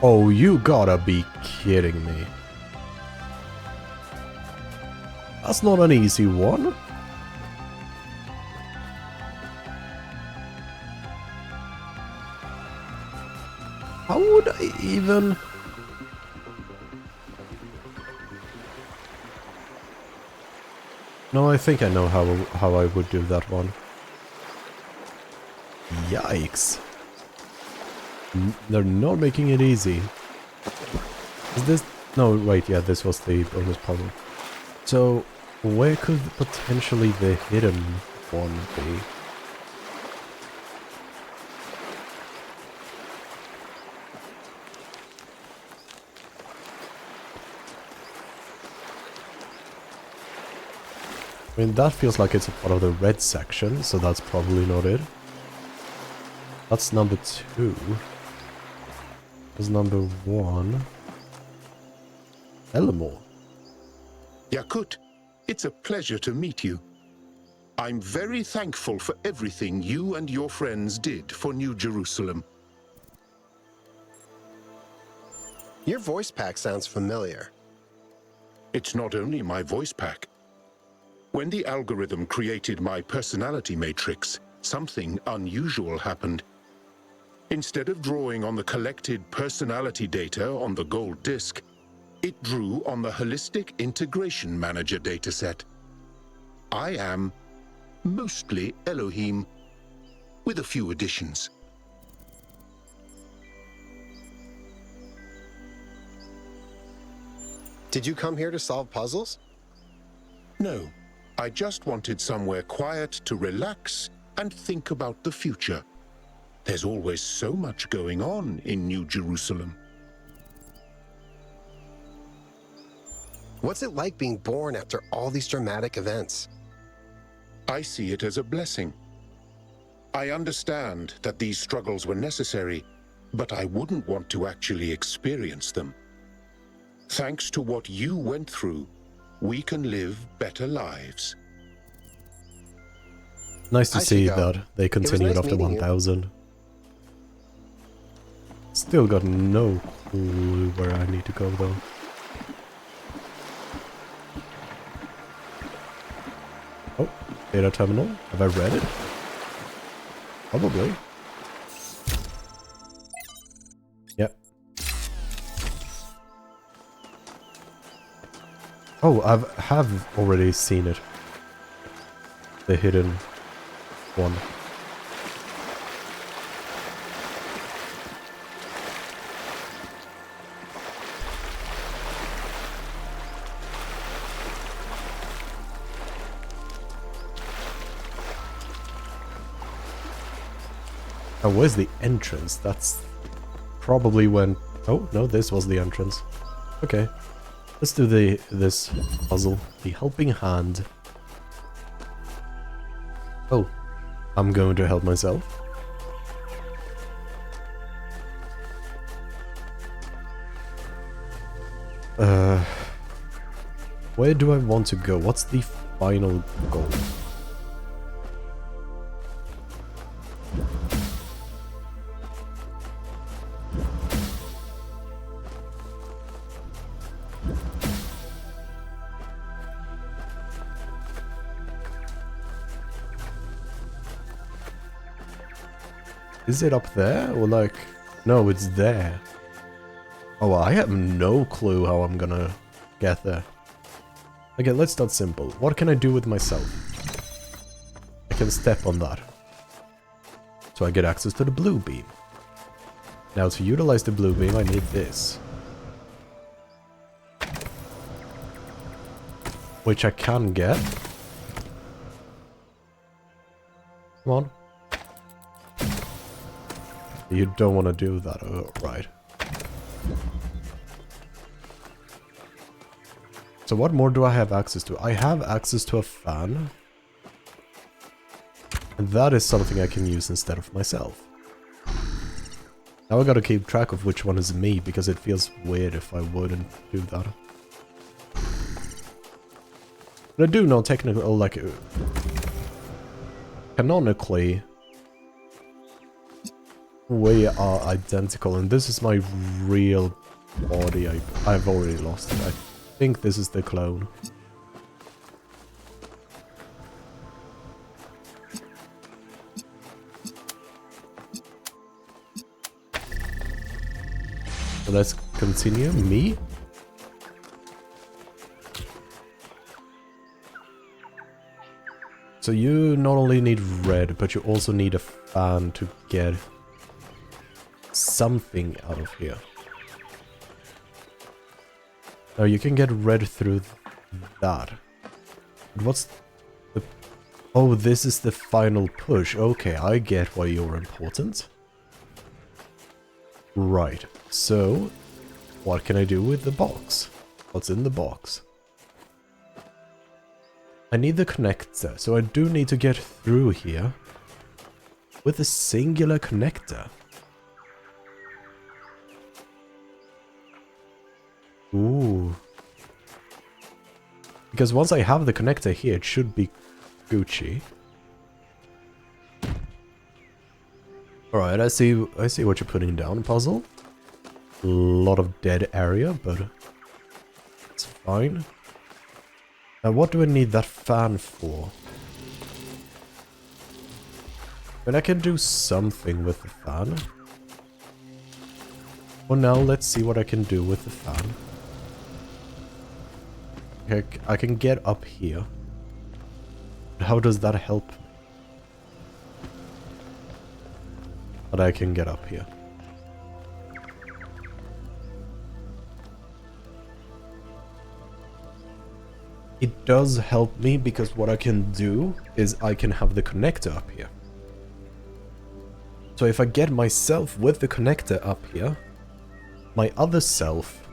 Oh, you gotta be kidding me. That's not an easy one. How would I even... No, I think I know how I would do that one. Yikes. They're not making it easy. Is this... No, wait, yeah, this was the bonus puzzle. So, where could potentially the hidden one be? I mean, that feels like it's a part of the red section, so that's probably not it. That's number 2. That's number 1. Elmore. Yakut, it's a pleasure to meet you. I'm very thankful for everything you and your friends did for New Jerusalem. Your voice pack sounds familiar. It's not only my voice pack. When the algorithm created my personality matrix, something unusual happened. Instead of drawing on the collected personality data on the gold disk, it drew on the Holistic Integration Manager dataset. I am mostly Elohim, with a few additions. Did you come here to solve puzzles? No, I just wanted somewhere quiet to relax and think about the future. There's always so much going on in New Jerusalem. What's it like being born after all these dramatic events? I see it as a blessing. I understand that these struggles were necessary, but I wouldn't want to actually experience them. Thanks to what you went through, we can live better lives. Nice to see Chico. that they continued nice after meeting you. 1000. Still got no clue where I need to go though. Oh, data terminal. Have I read it? Probably. Yep. Oh, have already seen it. The hidden one. Oh, where's the entrance? That's probably when... Oh, no, this was the entrance. Okay. Let's do this puzzle. The helping hand. Oh. I'm going to help myself. Where do I want to go? What's the final goal? Is it up there? Or like... No, it's there. Oh, I have no clue how I'm gonna get there. Okay, let's start simple. What can I do with myself? I can step on that. So I get access to the blue beam. Now to utilize the blue beam, I need this. Which I can get. Come on. You don't want to do that, oh, right. So what more do I have access to? I have access to a fan. And that is something I can use instead of myself. Now I gotta keep track of which one is me, because it feels weird if I wouldn't do that. But I do know technically, like, canonically, we are identical, and this is my real body. I've already lost it. I think this is the clone. So let's continue. Me? So you not only need red, but you also need a fan to get something out of here. Now you can get red through that. But what's the... Oh, this is the final push. Okay, I get why you're important. Right, so what can I do with the box? What's in the box? I need the connector, so I do need to get through here with a singular connector. Ooh. Because once I have the connector here, it should be Gucci. Alright, I see what you're putting down, puzzle. A lot of dead area, but it's fine. Now what do I need that fan for? But I can do something with the fan. For now, let's see what I can do with the fan. Okay, I can get up here. But how does that help me? But I can get up here. It does help me because what I can do is I can have the connector up here. So if I get myself with the connector up here, my other self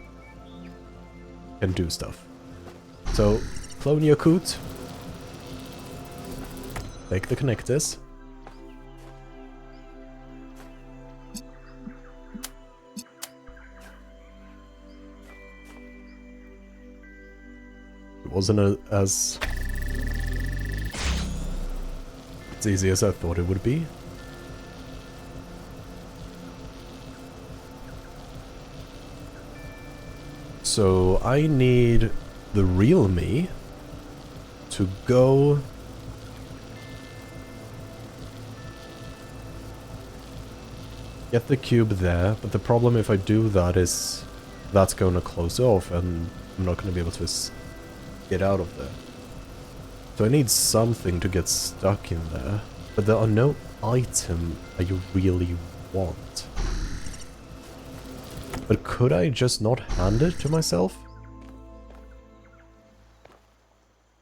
can do stuff. So, clone your coot. Take the connectors. It wasn't as easy as I thought it would be. So I need the real me to go get the cube there, but the problem if I do that is that's going to close off and I'm not going to be able to get out of there. So I need something to get stuck in there, but there are no item I really want. But could I just not hand it to myself?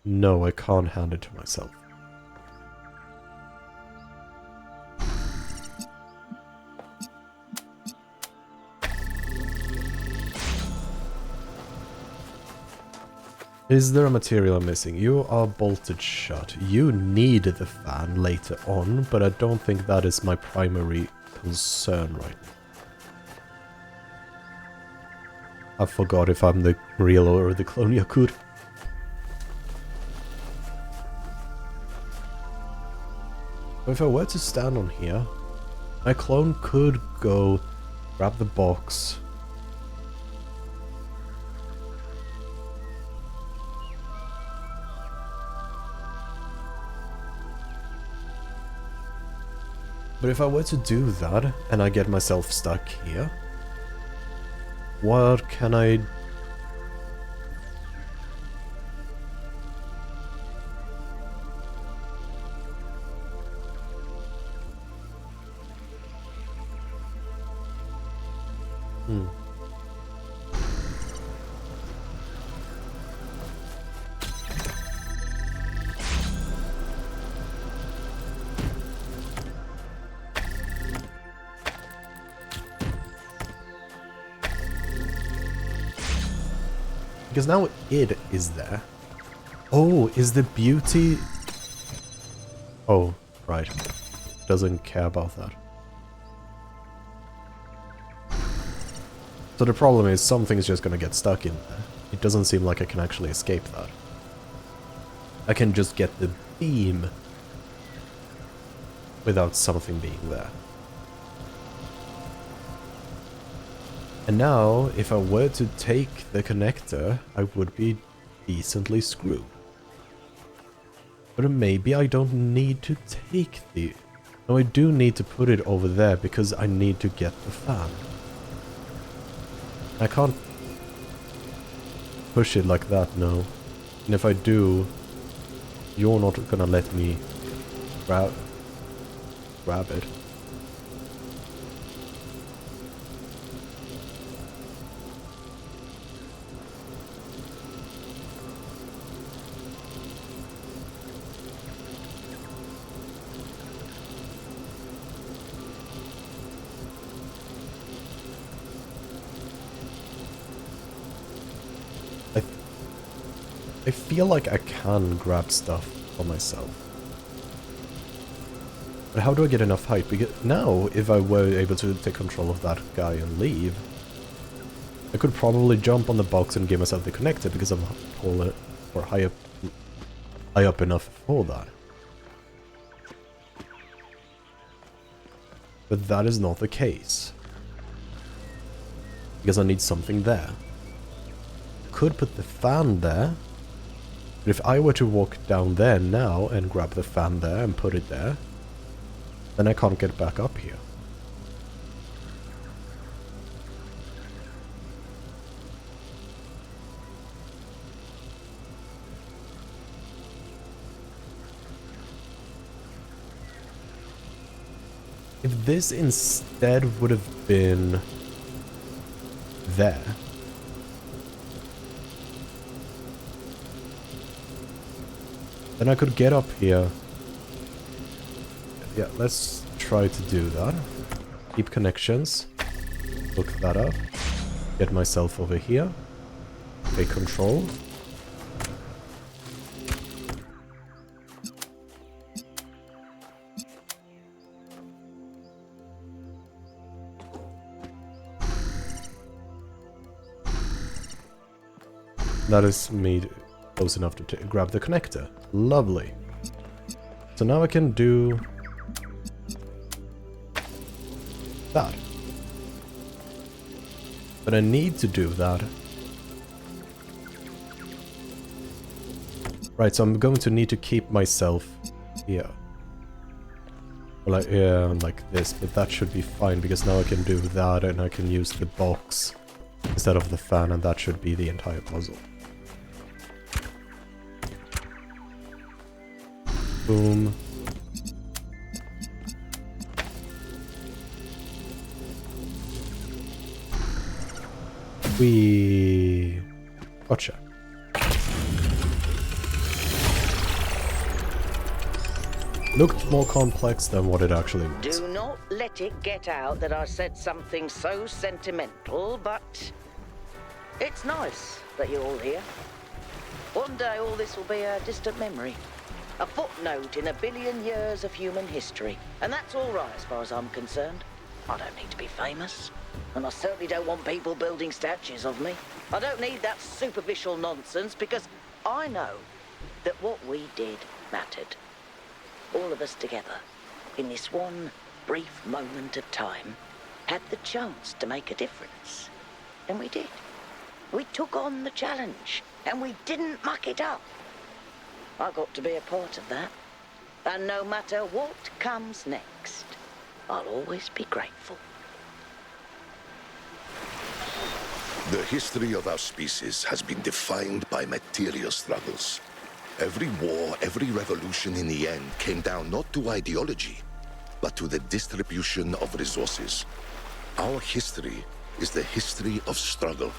No, I can't hand it to myself. Is there a material I'm missing? You are bolted shut. You need the fan later on, but I don't think that is my primary concern right now. I forgot if I'm the real or the clone Yakut. If I were to stand on here, my clone could go grab the box. But if I were to do that, and I get myself stuck here, what can I... Because now it is there. Oh, is the beauty... Oh, right. Doesn't care about that. So the problem is something's just gonna get stuck in there. It doesn't seem like I can actually escape that. I can just get the beam without something being there. And now, if I were to take the connector, I would be decently screwed. But maybe I don't need to take the... No, I do need to put it over there because I need to get the fan. I can't push it like that, no. And if I do, you're not gonna let me grab it. I I feel like I can grab stuff for myself. But how do I get enough height? Because now, if I were able to take control of that guy and leave, I could probably jump on the box and give myself the connector because I'm taller or high up enough for that. But that is not the case. Because I need something there. Could put the fan there. But if I were to walk down there now and grab the fan there and put it there, then I can't get back up here. If this instead would have been there, then I could get up here. Yeah, let's try to do that. Keep connections. Look that up. Get myself over here. Take control. That is me close enough to grab the connector. Lovely. So now I can do that. But I need to do that. Right, so I'm going to need to keep myself here. Like, yeah, like this, but that should be fine because now I can do that and I can use the box instead of the fan, and that should be the entire puzzle. Boom. We gotcha. Looked more complex than what it actually was. Do not let it get out that I said something so sentimental, but it's nice that you're all here. One day all this will be a distant memory. A footnote in 1 billion years of human history. And that's all right as far as I'm concerned. I don't need to be famous. And I certainly don't want people building statues of me. I don't need that superficial nonsense because I know that what we did mattered. All of us together, in this one brief moment of time, had the chance to make a difference. And we did. We took on the challenge, and we didn't muck it up. I got to be a part of that. And no matter what comes next, I'll always be grateful. The history of our species has been defined by material struggles. Every war, every revolution in the end came down not to ideology, but to the distribution of resources. Our history is the history of struggle.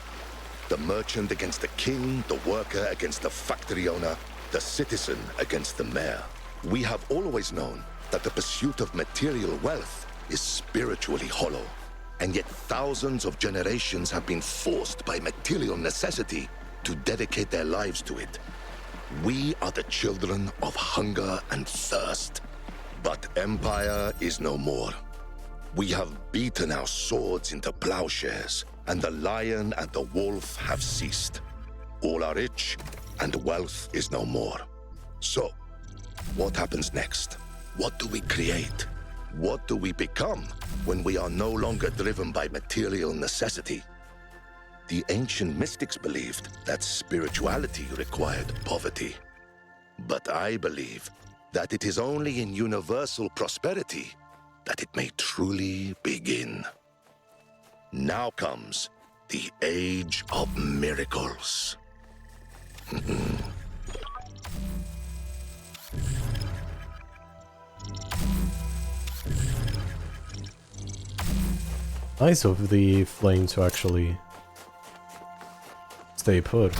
The merchant against the king, the worker against the factory owner, the citizen against the mayor. We have always known that the pursuit of material wealth is spiritually hollow, and yet thousands of generations have been forced by material necessity to dedicate their lives to it. We are the children of hunger and thirst, but empire is no more. We have beaten our swords into plowshares, and the lion and the wolf have ceased. All are rich, and wealth is no more. So, what happens next? What do we create? What do we become when we are no longer driven by material necessity? The ancient mystics believed that spirituality required poverty. But I believe that it is only in universal prosperity that it may truly begin. Now comes the Age of Miracles. Nice of the flame to actually stay put.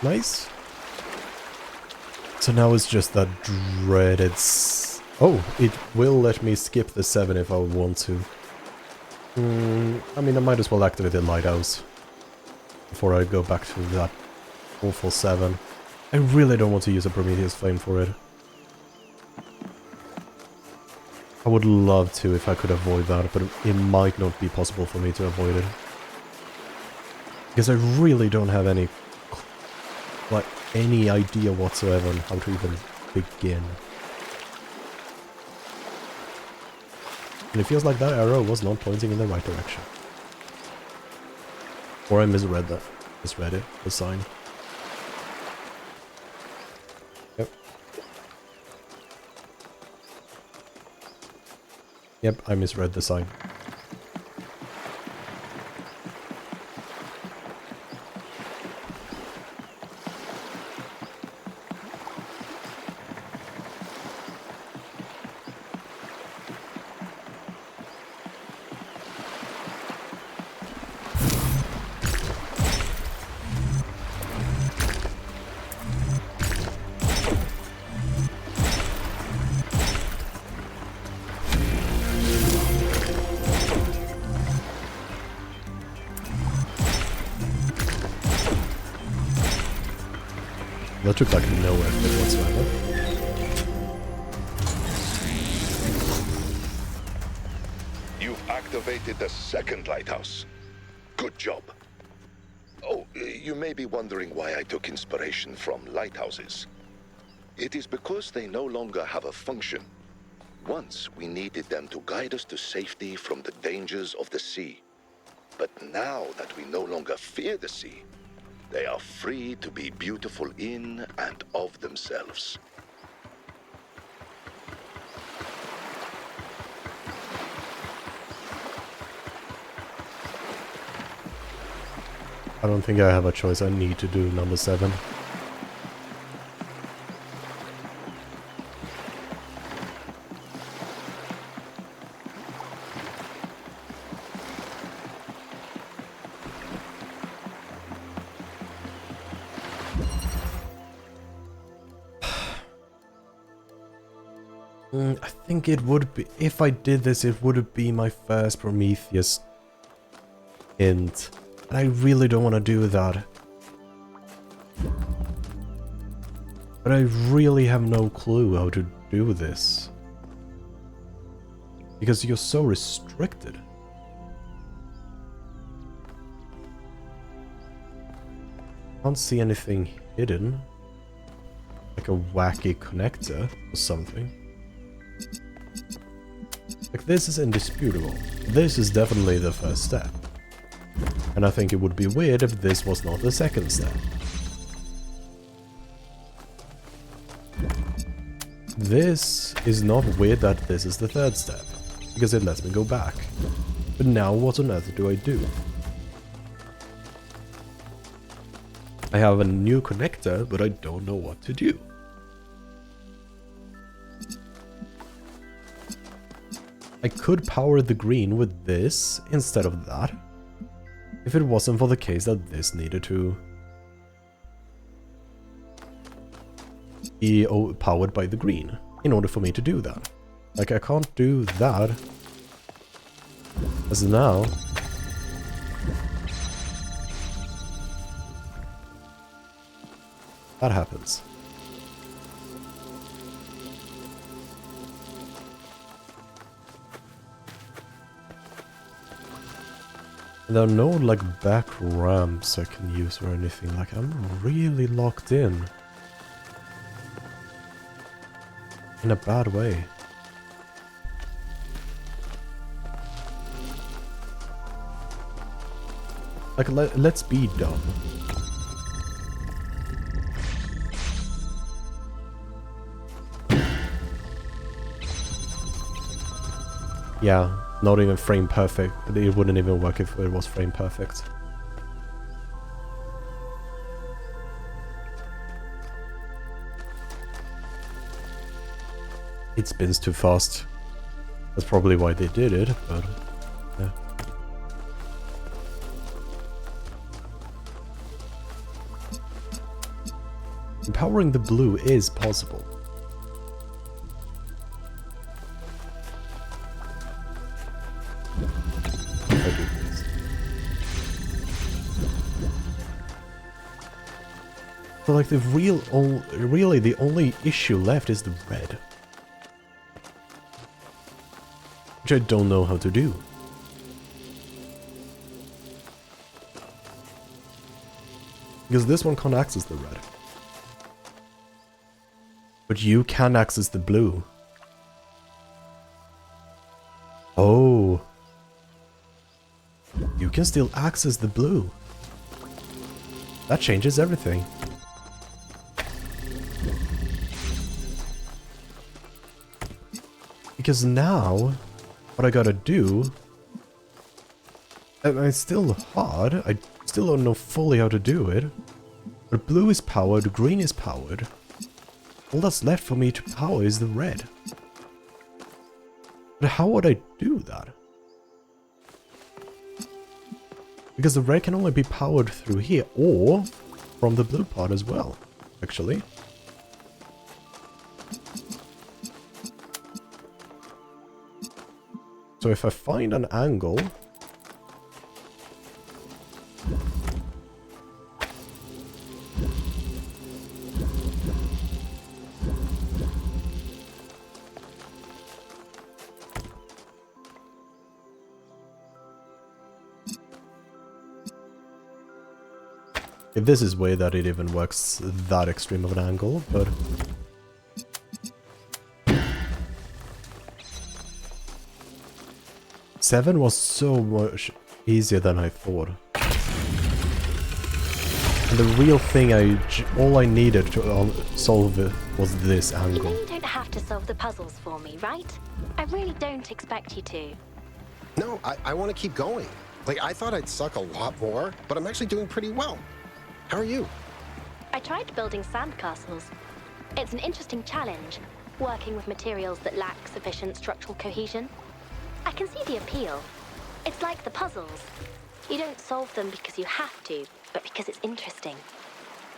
Nice. So now it's just that dreaded... Oh, it will let me skip the 7 if I want to. I mean, I might as well activate the lighthouse before I go back to that awful 7. I really don't want to use a Prometheus Flame for it. I would love to if I could avoid that, but it might not be possible for me to avoid it. Because I really don't have any idea whatsoever on how to even begin. And it feels like that arrow was not pointing in the right direction. Or I misread that. Misread it, the sign. Yep. Yep, I misread the sign. That took like no effort whatsoever. You've activated the second lighthouse. Good job. Oh, you may be wondering why I took inspiration from lighthouses. It is because they no longer have a function. Once we needed them to guide us to safety from the dangers of the sea. But now that we no longer fear the sea, they are free to be beautiful in and of themselves. I don't think I have a choice. I need to do number 7. I think it would be, if I did this, it would be my first Prometheus hint. And I really don't want to do that. But I really have no clue how to do this. Because you're so restricted. Can't see anything hidden. Like a wacky connector or something. Like, this is indisputable. This is definitely the first step. And I think it would be weird if this was not the second step. This is not weird that this is the third step, because it lets me go back. But now what on earth do I do? I have a new connector, but I don't know what to do. I could power the green with this instead of that, if it wasn't for the case that this needed to be powered by the green in order for me to do that. Like, I can't do that as now. That happens. There are no, like, back ramps I can use or anything. Like, I'm really locked in. In a bad way. Like, let's be dumb. Yeah. Not even frame perfect. It wouldn't even work if it was frame perfect. It spins too fast. That's probably why they did it, but yeah. powering the blue is possible. If I do this. So like the really the only issue left is the red. Which I don't know how to do. Because this one can't access the red. But you can access the blue. Oh. You can still access the blue. That changes everything. Because now, what I gotta do... It's still hard. I still don't know fully how to do it. But blue is powered, green is powered. All that's left for me to power is the red. But how would I do that? Because the red can only be powered through here, or from the blue part as well, actually. So if I find an angle... If this is way that it even works that extreme of an angle, but... Seven was so much easier than I thought. And the real thing all I needed to solve it was this angle. You know you don't have to solve the puzzles for me, right? I really don't expect you to. No, I want to keep going. Like, I thought I'd suck a lot more, but I'm actually doing pretty well. How are you? I tried building sandcastles. It's an interesting challenge, working with materials that lack sufficient structural cohesion. I can see the appeal. It's like the puzzles. You don't solve them because you have to, but because it's interesting.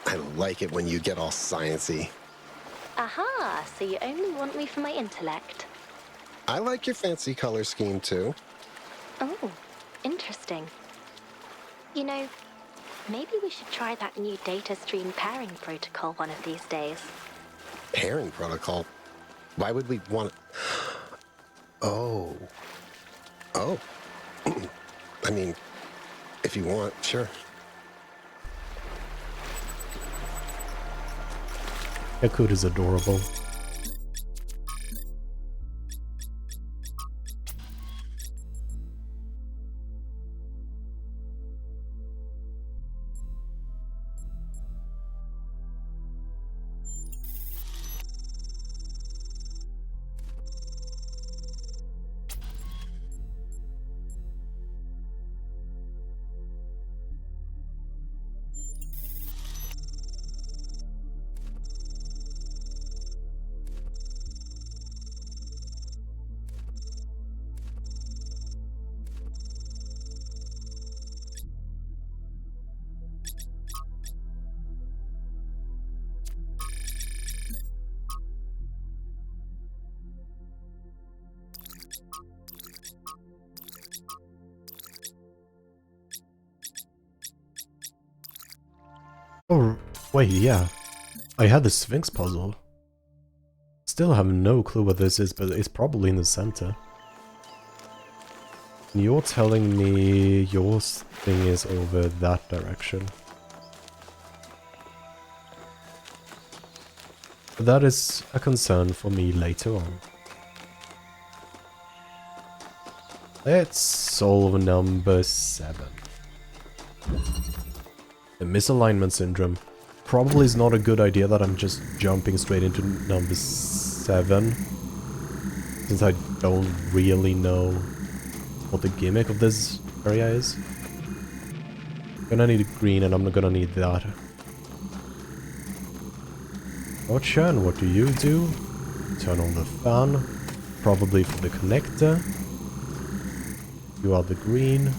I like it when you get all sciencey. Aha, so you only want me for my intellect. I like your fancy color scheme too. Oh, interesting. You know, maybe we should try that new data stream pairing protocol one of these days. Pairing protocol? Why would we want... Oh. Oh. I mean, if you want, sure. Yakut is adorable. Oh, wait, yeah. I had the Sphinx puzzle. Still have no clue what this is, but it's probably in the center. And you're telling me your thing is over that direction. That is a concern for me later on. Let's solve number 7. The misalignment syndrome. Probably is not a good idea that I'm just jumping straight into number 7. Since I don't really know what the gimmick of this area is. Gonna need green and I'm not gonna need that. Gotcha, what do you do? Turn on the fan. Probably for the connector. You are the green.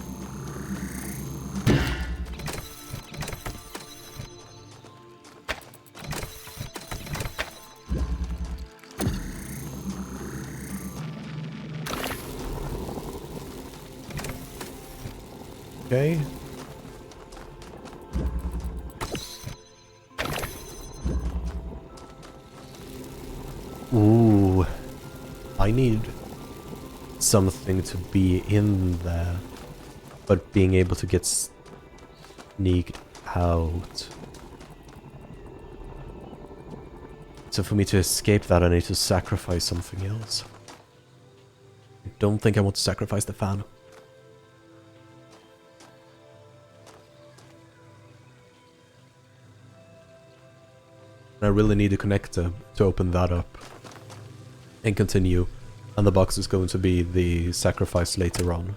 Okay. Ooh. I need something to be in there, but being able to get sneaked out. So for me to escape that, I need to sacrifice something else. I don't think I want to sacrifice the fan. I really need a connector to open that up and continue. And the box is going to be the sacrifice later on.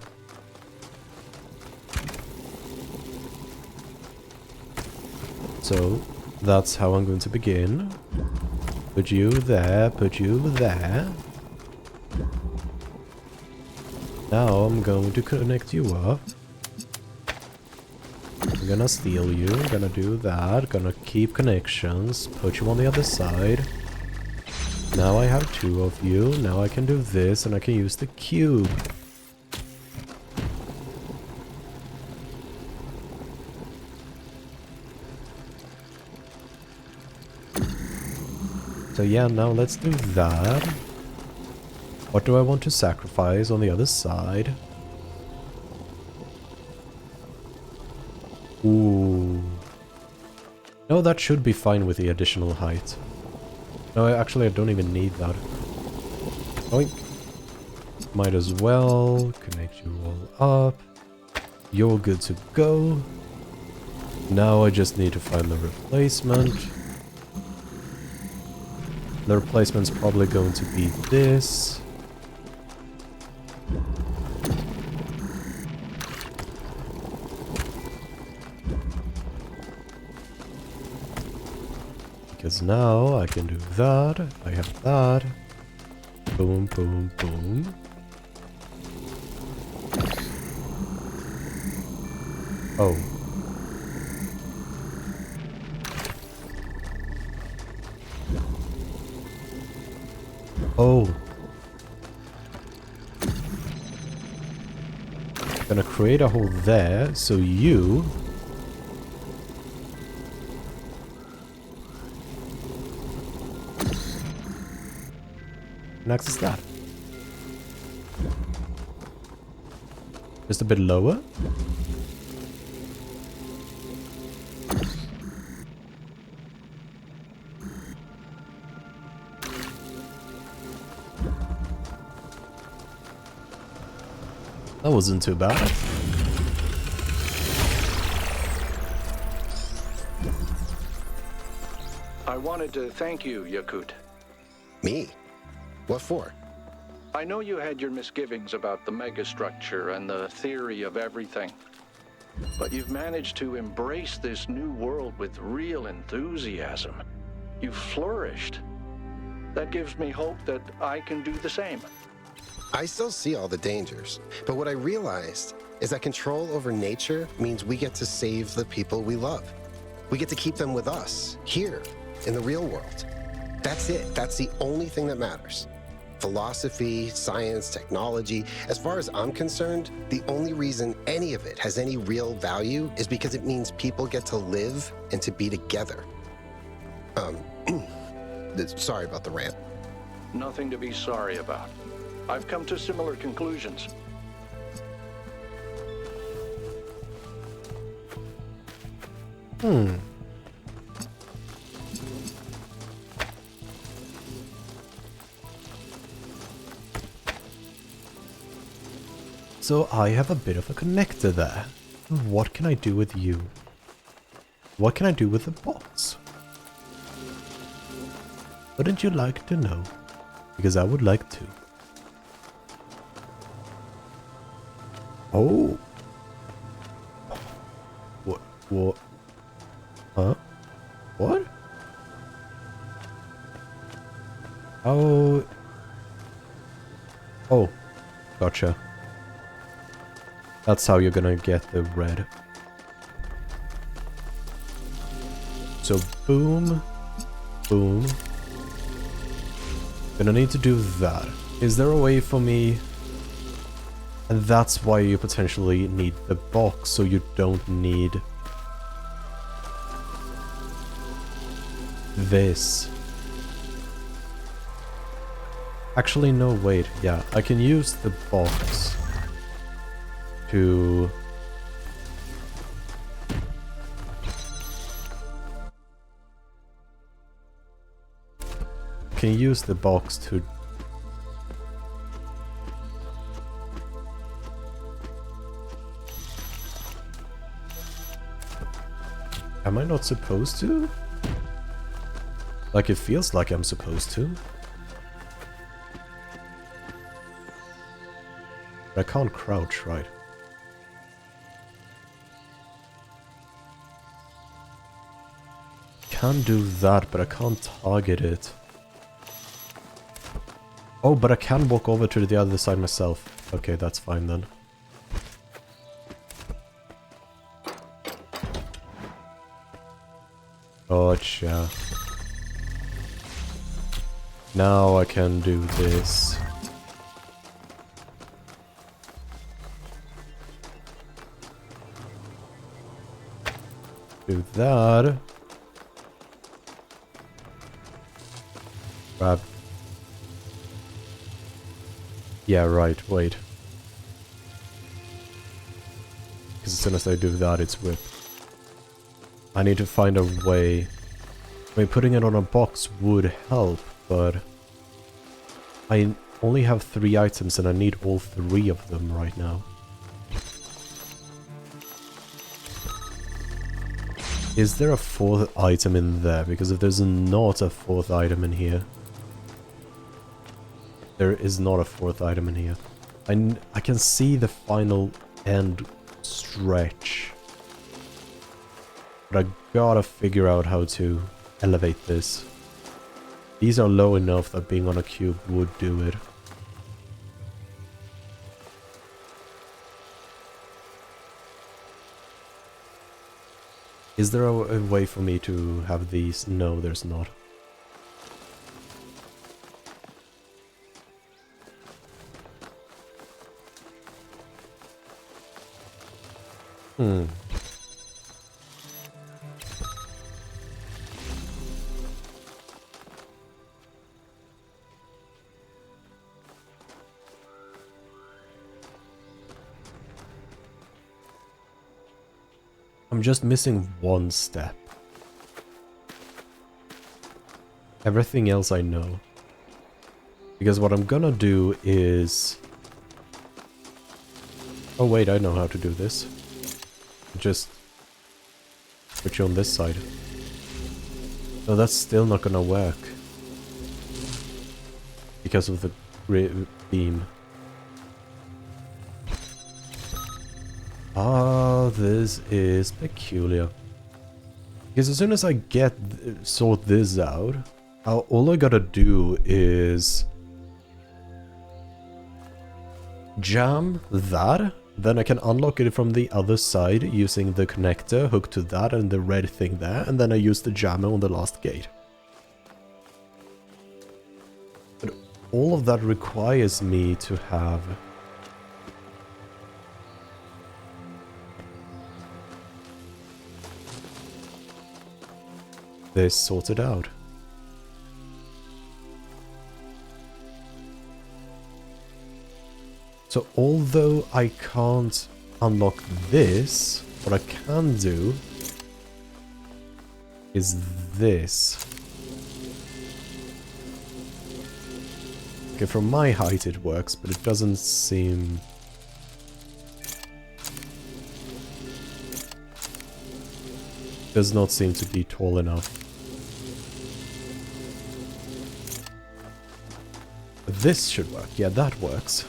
So that's how I'm going to begin. Put you there, put you there. Now I'm going to connect you up. I'm gonna steal you, gonna do that, gonna keep connections, put you on the other side. Now I have 2 of you, now I can do this and I can use the cube. So yeah, now let's do that. What do I want to sacrifice on the other side? Ooh. No, that should be fine with the additional height. No, actually I don't even need that. Oink. Might as well connect you all up. You're good to go. Now I just need to find the replacement. The replacement's probably going to be this. Because now I can do that. I have that. Boom, boom, boom. Oh. Oh. Gonna create a hole there, so you... Next is that. Just a bit lower. That wasn't too bad. I wanted to thank you, Yakut. Me? What for? I know you had your misgivings about the megastructure and the theory of everything, but you've managed to embrace this new world with real enthusiasm. You've flourished. That gives me hope that I can do the same. I still see all the dangers, but what I realized is that control over nature means we get to save the people we love. We get to keep them with us, here, in the real world. That's it. That's the only thing that matters. Philosophy, science, technology, as far as I'm concerned, the only reason any of it has any real value is because it means people get to live and to be together. Sorry about the rant. Nothing to be sorry about. I've come to similar conclusions. So I have a bit of a connector there. What can I do with you? What can I do with the box? Wouldn't you like to know? Because I would like to. Oh. What? Huh? What? Oh. Oh. Gotcha. That's how you're gonna get the red. So boom. Boom. Gonna need to do that. Is there a way for me... And that's why you potentially need the box, so you don't need this. Actually, no, wait. Yeah, I can use the box to... Can use the box to... Am I not supposed to? Like, it feels like I'm supposed to. But I can't crouch, right? Can do that, but I can't target it. Oh, but I can walk over to the other side myself. Okay, that's fine then. Gotcha. Now I can do this. Do that. Grab. Yeah, right, wait. Because as soon as I do that, it's whip. I need to find a way. I mean, putting it on a box would help, but I only have 3 items and I need all 3 of them right now. Is there a 4th item in there? Because if there's not a 4th item in here... There is not a 4th item in here. I can see the final end stretch. But I gotta figure out how to elevate this. These are low enough that being on a cube would do it. Is there a way for me to have these? No, there's not. I'm just missing one step. Everything else I know. Because what I'm gonna do is... Oh wait, I know how to do this. Just put you on this side. No, that's still not gonna work. Because of the beam. Ah, this is peculiar. Because as soon as I sort this out, all I gotta do is jam that, then I can unlock it from the other side using the connector hooked to that and the red thing there, and then I use the jammer on the last gate. But all of that requires me to have this sorted out. So although I can't unlock this, what I can do is this. Okay, from my height it works, but it doesn't seem... does not seem to be tall enough. This should work. Yeah, that works.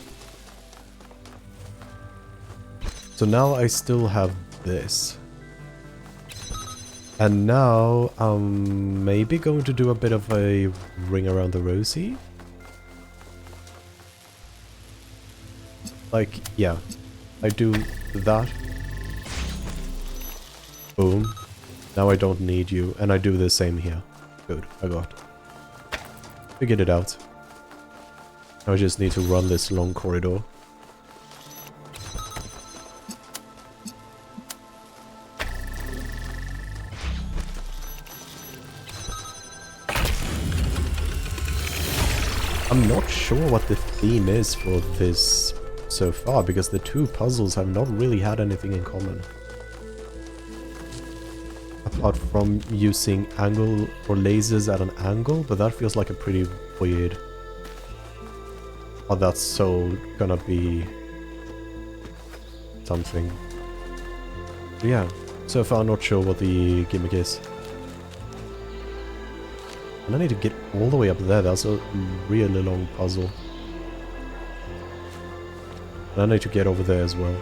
So now I still have this. And now I'm maybe going to do a bit of a ring around the rosy. Like, yeah. I do that. Boom. Now I don't need you. And I do the same here. Good. I got it. Figured it out. I just need to run this long corridor. I'm not sure what the theme is for this so far, because the two puzzles have not really had anything in common. Apart from using angle or lasers at an angle, but that feels like a pretty weird... Oh, that's so gonna be something. But yeah, so far not sure what the gimmick is. And I need to get all the way up there, that's a really long puzzle. And I need to get over there as well.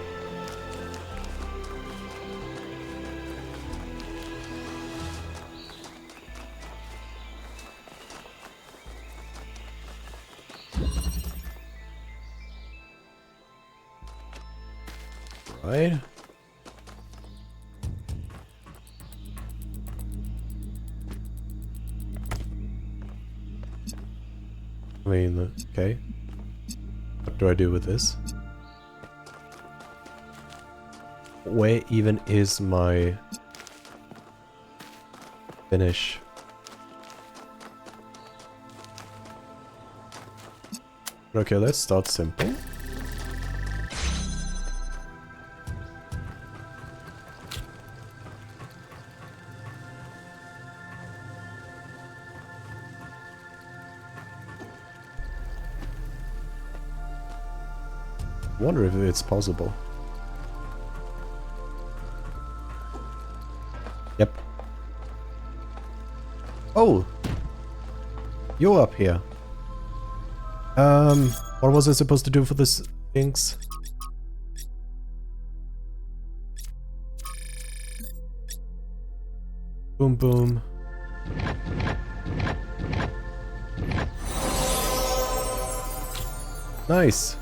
Right. I mean, okay. What do I do with this? Where even is my finish? Okay, let's start simple. I wonder if it's possible. Yep. Oh! You're up here. What was I supposed to do for this things? Boom boom. Nice.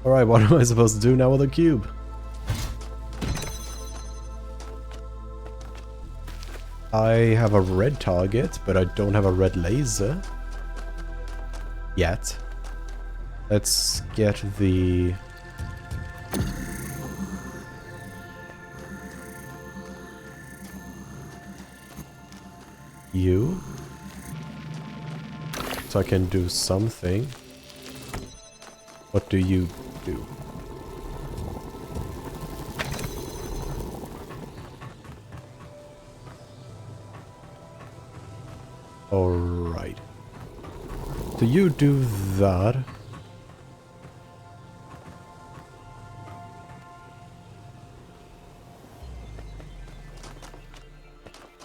Alright, what am I supposed to do now with the cube? I have a red target, but I don't have a red laser. Yet. Let's get the... you. So I can do something. What do you do? Alright. So you do that.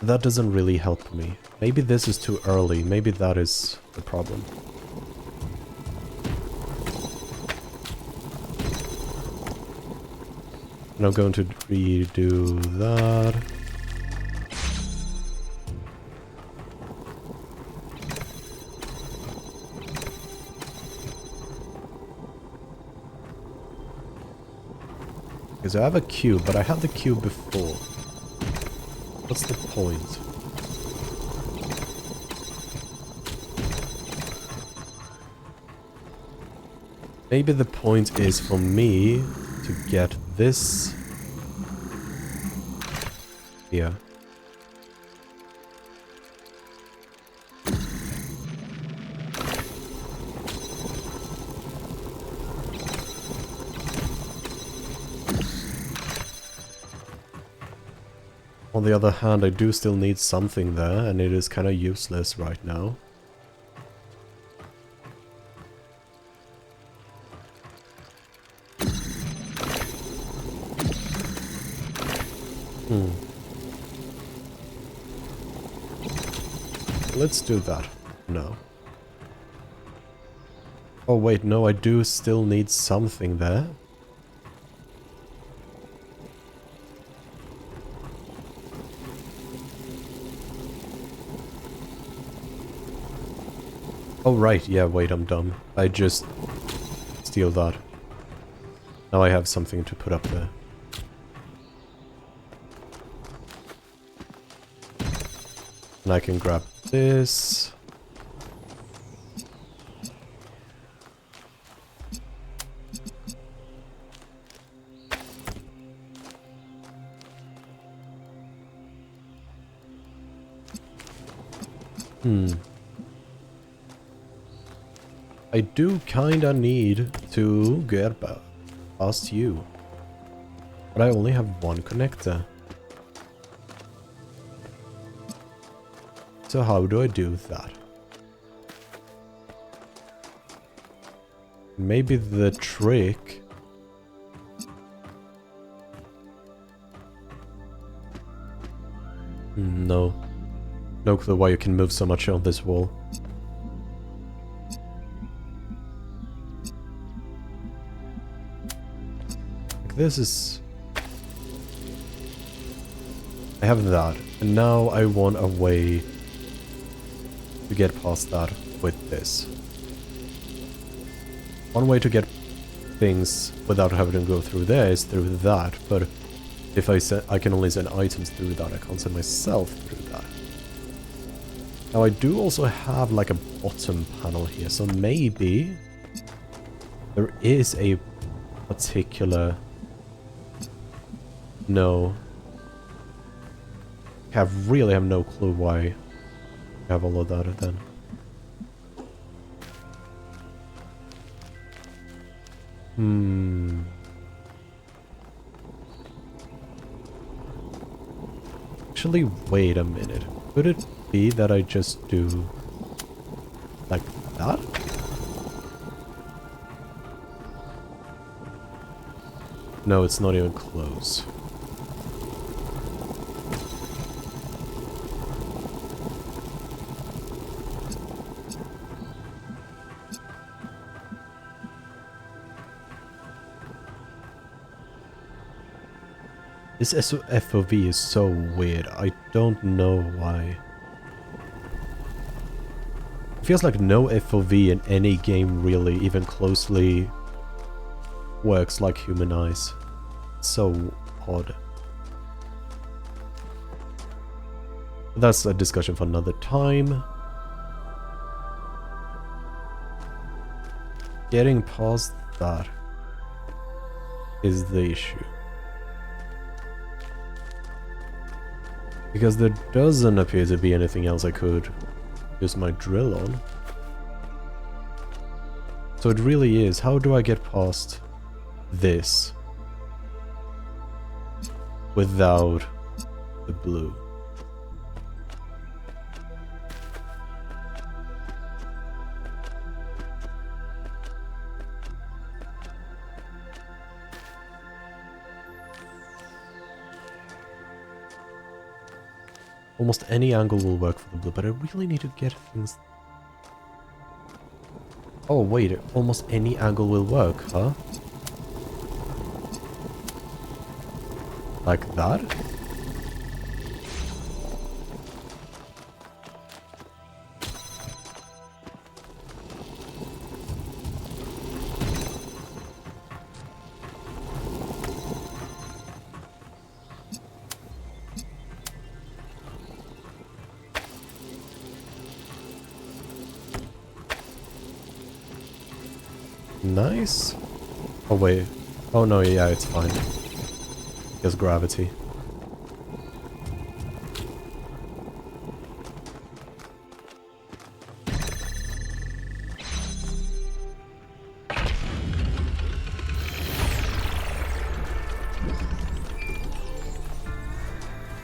That doesn't really help me. Maybe this is too early. Maybe that is the problem. And I'm going to redo that. Because I have a cube, but I had the cube before. What's the point? Maybe the point is for me to get this here. On the other hand, I do still need something there, and it is kind of useless right now. Let's do that. No. Oh wait, no, I do still need something there. Oh right, yeah, wait, I'm dumb. I just steal that. Now I have something to put up there. And I can grab this. I do kinda need to get past you. But I only have one connector. So how do I do that? Maybe the trick... No. No clue why you can move so much on this wall. Like this is... I have that, and now I want a way to get past that with this. One way to get things without having to go through there is through that, but if I can only send items through that, I can't send myself through that. Now I do also have like a bottom panel here, so maybe there is a particular... No. I really have no clue why I have all of that then. Actually, wait a minute. Could it be that I just do like that? No, it's not even close. This FOV is so weird. I don't know why. It feels like no FOV in any game really even closely works like human eyes. It's so odd. That's a discussion for another time. Getting past that is the issue. Because there doesn't appear to be anything else I could use my drill on. So it really is, how do I get past this without the blue? Almost any angle will work for the blue, but I really need to get things... Oh wait, almost any angle will work, huh? Like that? Nice. Oh wait. Oh no, yeah, it's fine. There's gravity.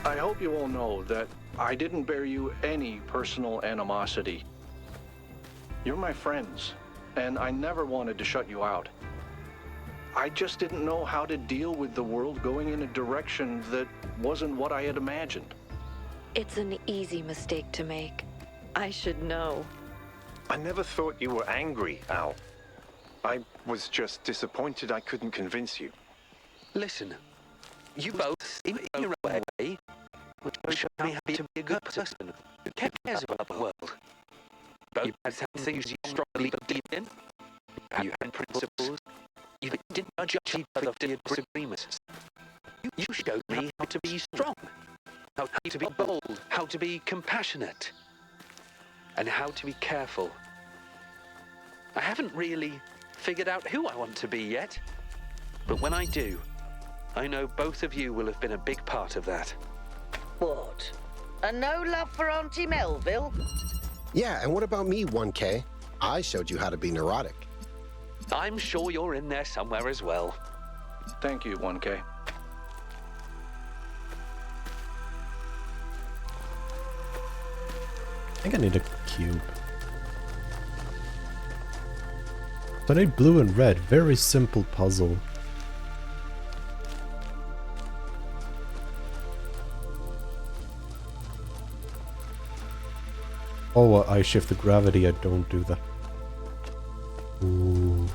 I hope you all know that I didn't bear you any personal animosity. You're my friends, and I never wanted to shut you out. I just didn't know how to deal with the world going in a direction that wasn't what I had imagined. It's an easy mistake to make. I should know. I never thought you were angry, Al. I was just disappointed I couldn't convince you. Listen, you both, in your own way, which show me how to be a good person who cares about the world. Both have things you strongly believe in. You had principles. You didn't judge each other for your disagreements. You showed me how to be strong, how to be bold, how to be compassionate, and how to be careful. I haven't really figured out who I want to be yet, but when I do, I know both of you will have been a big part of that. What? A no love for Auntie Melville? Yeah, and what about me, 1K? I showed you how to be neurotic. I'm sure you're in there somewhere as well. Thank you, 1K. I think I need a cube. So I need blue and red. Very simple puzzle. Oh, I shift the gravity. I don't do that. Ooh.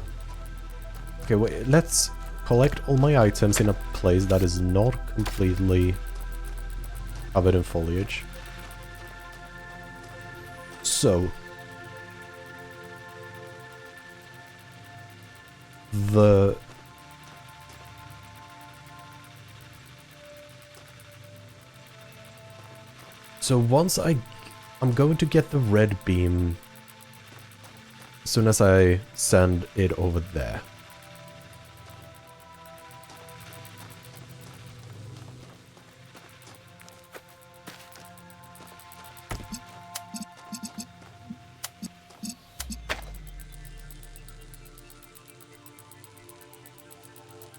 Okay, wait. Let's collect all my items in a place that is not completely covered in foliage. So, once I'm going to get the red beam as soon as I send it over there.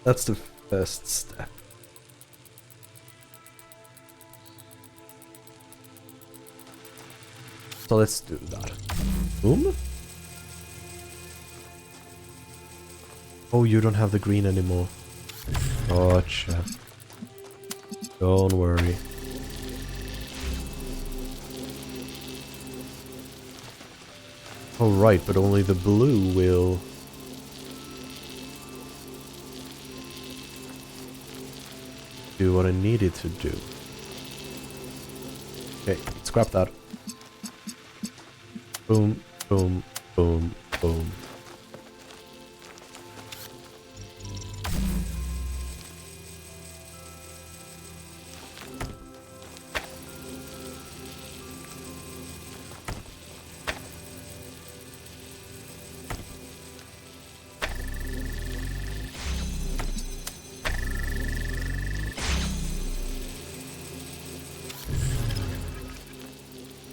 That's the first step. So let's do that. Boom. Oh, you don't have the green anymore. Gotcha. Don't worry. Oh, right, but only the blue will... do what I need it to do. Okay, scrap that. Boom, boom, boom, boom.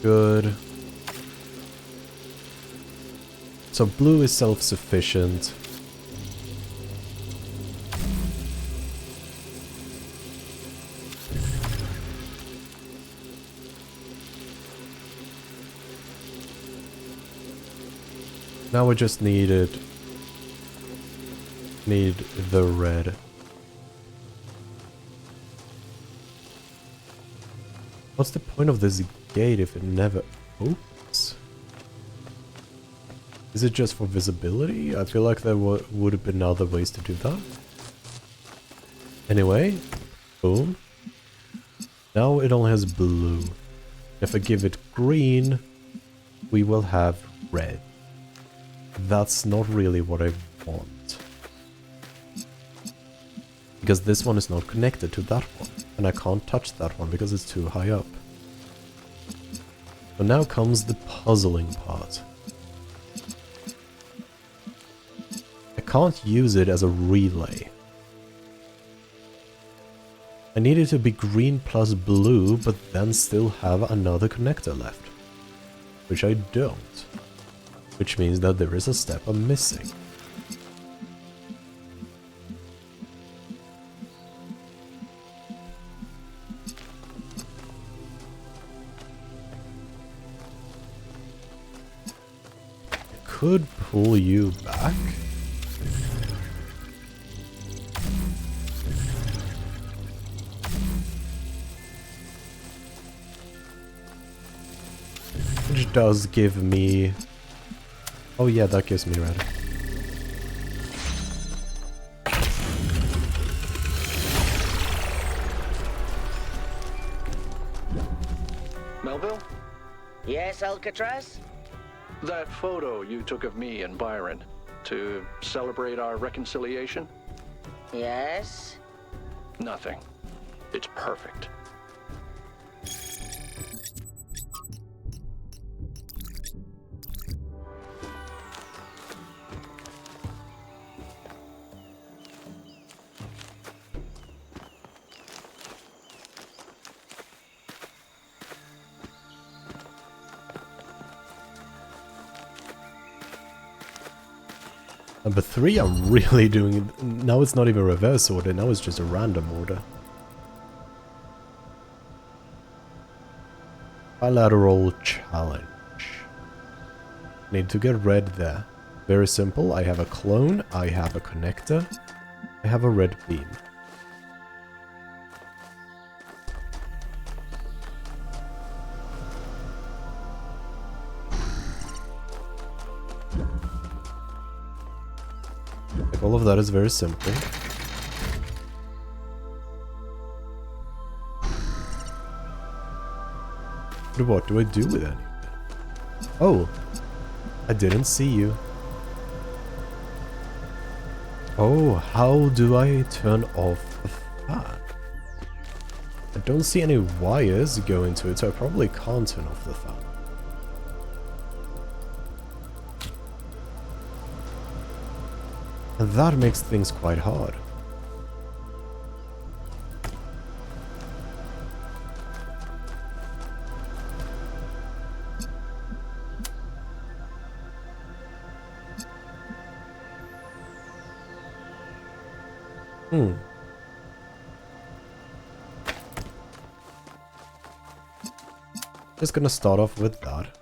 Good. So blue is self-sufficient. Now we just need the red. What's the point of this gate if it never opens? Is it just for visibility? I feel like there would have been other ways to do that. Anyway, boom. Now it only has blue. If I give it green, we will have red. That's not really what I want. Because this one is not connected to that one. And I can't touch that one because it's too high up. So now comes the puzzling part. I can't use it as a relay. I need it to be green plus blue, but then still have another connector left. Which I don't. Which means that there is a step I'm missing. Could pull you back. Which does give me... Oh yeah, that gives me red. Melville? Yes, Alcatraz? That photo you took of me and Byron to celebrate our reconciliation? Yes? Nothing. It's perfect. Number 3, I'm really doing... Now it's not even reverse order, now it's just a random order. Bilateral challenge. Need to get red there. Very simple, I have a clone, I have a connector, I have a red beam. Like, all of that is very simple. But what do I do with anything? Oh! I didn't see you. Oh, how do I turn off the fan? I don't see any wires going to it, so I probably can't turn off the fan. And that makes things quite hard. Just gonna start off with that.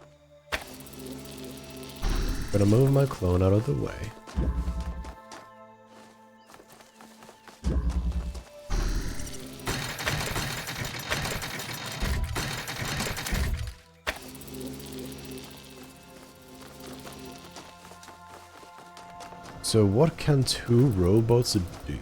Gonna move my clone out of the way. So what can 2 robots do?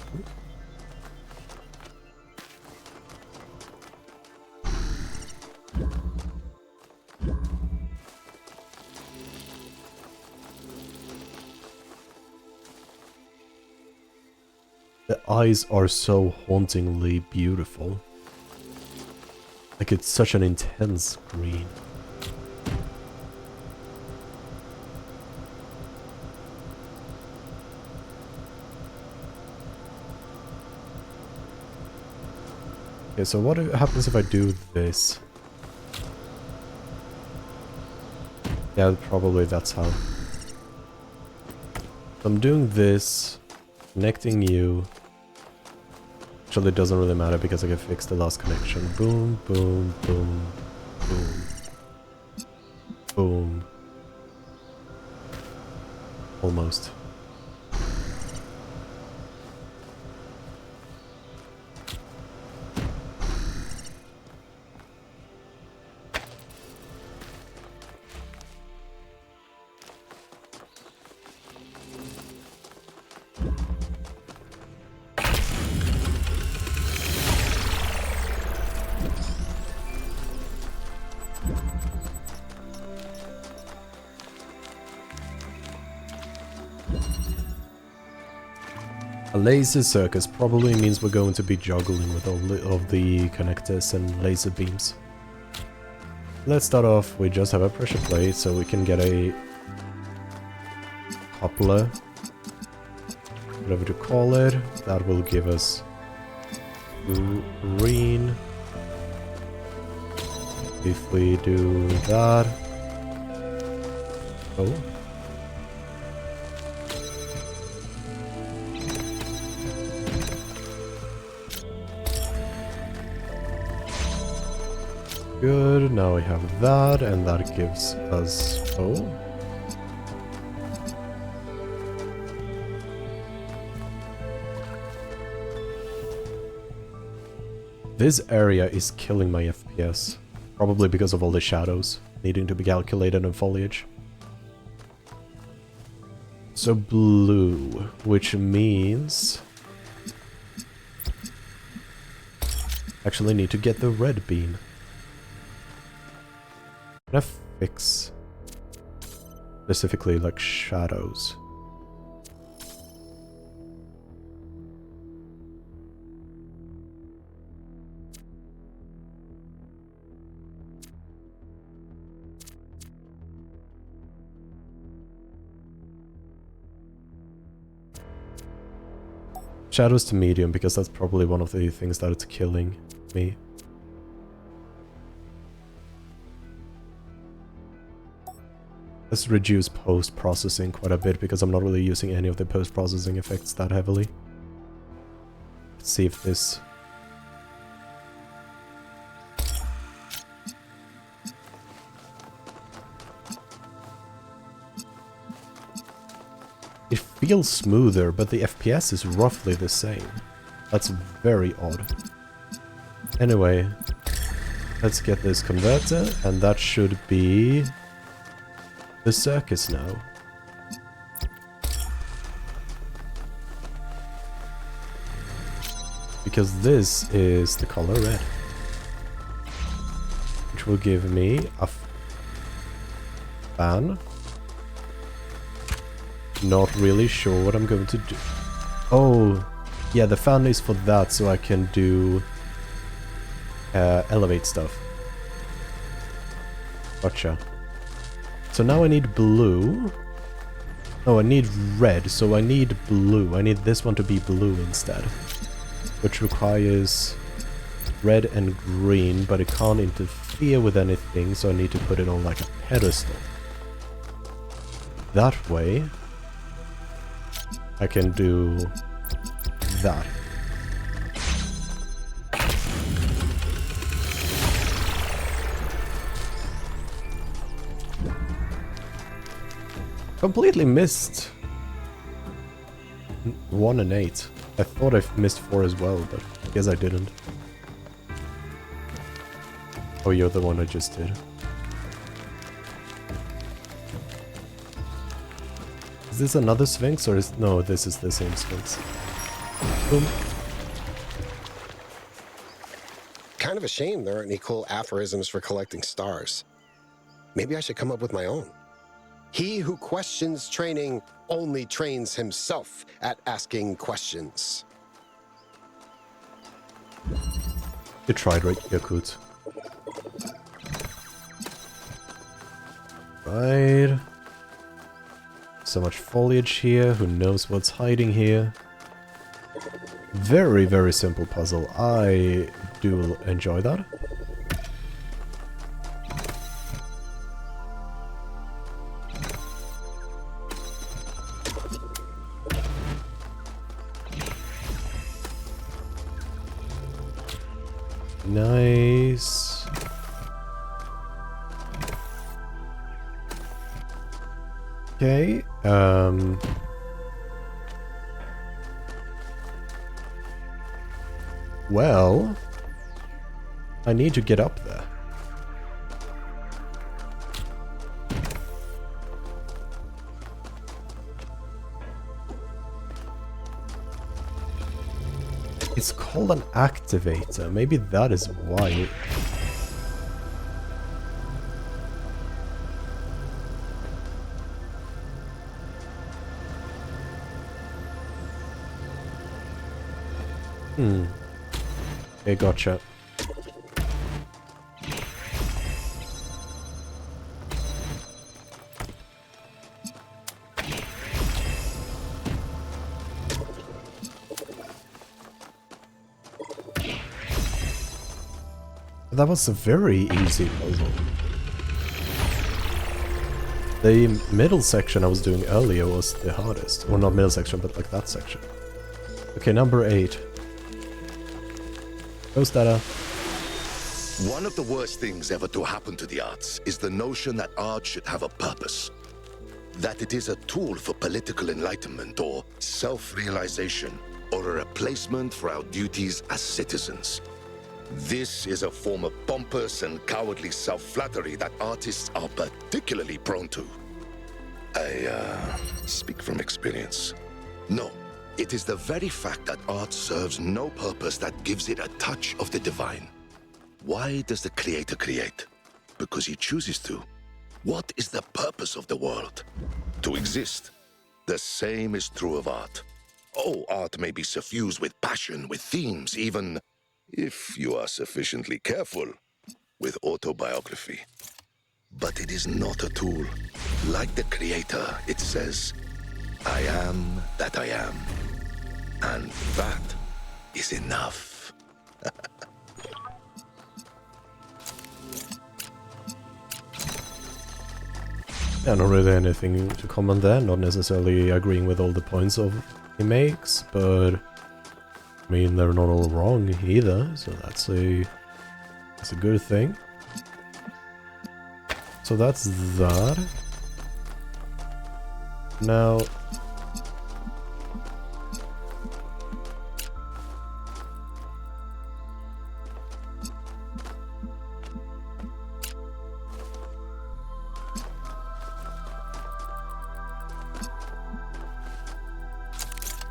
The eyes are so hauntingly beautiful. Like, it's such an intense green. Okay, so what happens if I do this? Yeah, probably that's how. I'm doing this, connecting you. Actually, it doesn't really matter because I can fix the last connection. Boom, boom, boom, boom, boom. Almost. A laser circus probably means we're going to be juggling with all of the connectors and laser beams. Let's start off, we just have a pressure plate so we can get a coupler, whatever to call it. That will give us green. If we do that... Oh. Good, now we have that, and that gives us... Oh. This area is killing my FPS. Probably because of all the shadows needing to be calculated in foliage. So blue, which means... Actually need to get the red beam. Can I fix specifically like shadows? Shadows to medium, because that's probably one of the things that it's killing me. Let's reduce post-processing quite a bit because I'm not really using any of the post-processing effects that heavily. Let's see if this... It feels smoother, but the FPS is roughly the same. That's very odd. Anyway, let's get this converter, and that should be the circus now. Because this is the color red, which will give me a fan. Not really sure what I'm going to do. Oh, yeah, the fan is for that, so I can do elevate stuff. Gotcha. So now I need blue. Oh, I need red, so I need blue. I need this one to be blue instead. Which requires red and green, but it can't interfere with anything, so I need to put it on like a pedestal. That way, I can do that. Completely missed 1 and 8. I thought I missed 4 as well, but I guess I didn't. Oh, you're the one I just did. Is this another Sphinx or is... No, this is the same Sphinx. Boom. Kind of a shame there aren't any cool aphorisms for collecting stars. Maybe I should come up with my own. He who questions training only trains himself at asking questions. You tried, right, Yakut? Right. So much foliage here. Who knows what's hiding here? Very, very simple puzzle. I do enjoy that. Nice. Okay, well, I need to get up there. It's called an activator. Maybe that is why. Okay, gotcha. That was a very easy puzzle. The middle section I was doing earlier was the hardest. Or not middle section, but like that section. Okay, number 8. Ghost data. One of the worst things ever to happen to the arts is the notion that art should have a purpose. That it is a tool for political enlightenment or self-realization, or a replacement for our duties as citizens. This is a form of pompous and cowardly self-flattery that artists are particularly prone to. I speak from experience. No, it is the very fact that art serves no purpose that gives it a touch of the divine. Why does the creator create? Because he chooses to. What is the purpose of the world? To exist. The same is true of art. Oh, art may be suffused with passion, with themes, even, if you are sufficiently careful, with autobiography. But it is not a tool. Like the creator, it says, I am that I am. And that is enough. Yeah, not really anything to comment there, not necessarily agreeing with all the points he makes, but I mean, they're not all wrong either, so that's a good thing. So that's that. Now,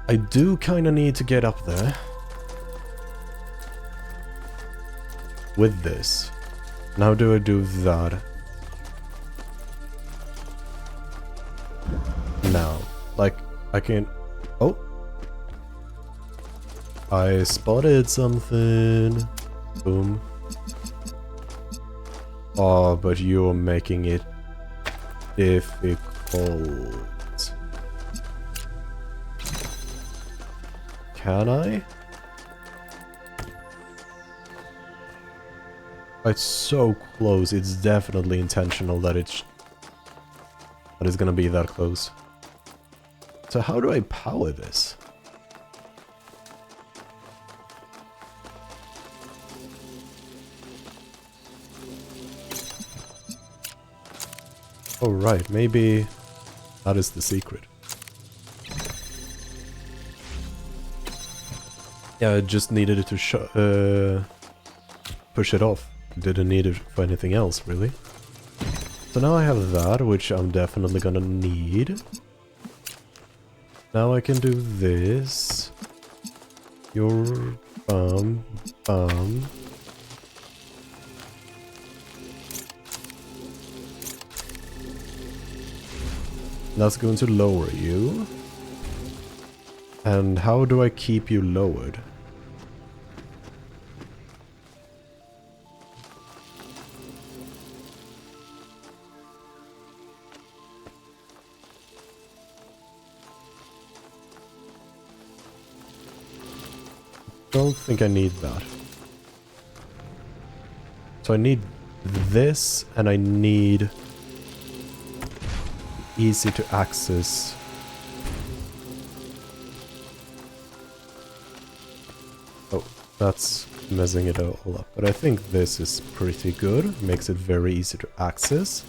I do kind of need to get up there with this. Now do I do that? Now, like, I can... Oh! I spotted something. Boom. Oh, but you're making it difficult. Can I? It's so close. It's definitely intentional that it's gonna be that close. So how do I power this? Oh right, maybe that is the secret. Yeah, I just needed it to push it off. Didn't need it for anything else, really. So now I have that, which I'm definitely gonna need. Now I can do this. Your bum. That's going to lower you. And how do I keep you lowered? Don't think I need that. So I need this, and I need easy to access. Oh, that's messing it all up. But I think this is pretty good. Makes it very easy to access.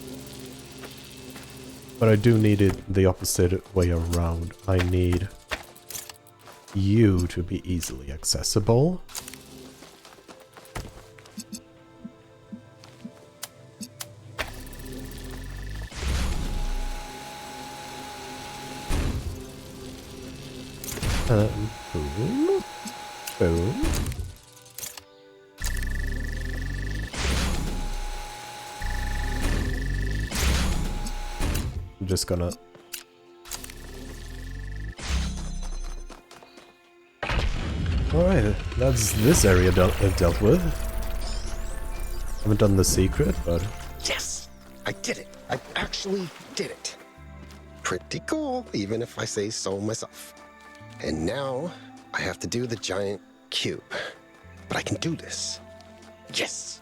But I do need it the opposite way around. I need you to be easily accessible. Boom. Boom. I'm just gonna... Alright, that's this area dealt with. Haven't done the secret, but... Yes! I did it! I actually did it! Pretty cool, even if I say so myself. And now, I have to do the giant cube. But I can do this. Yes!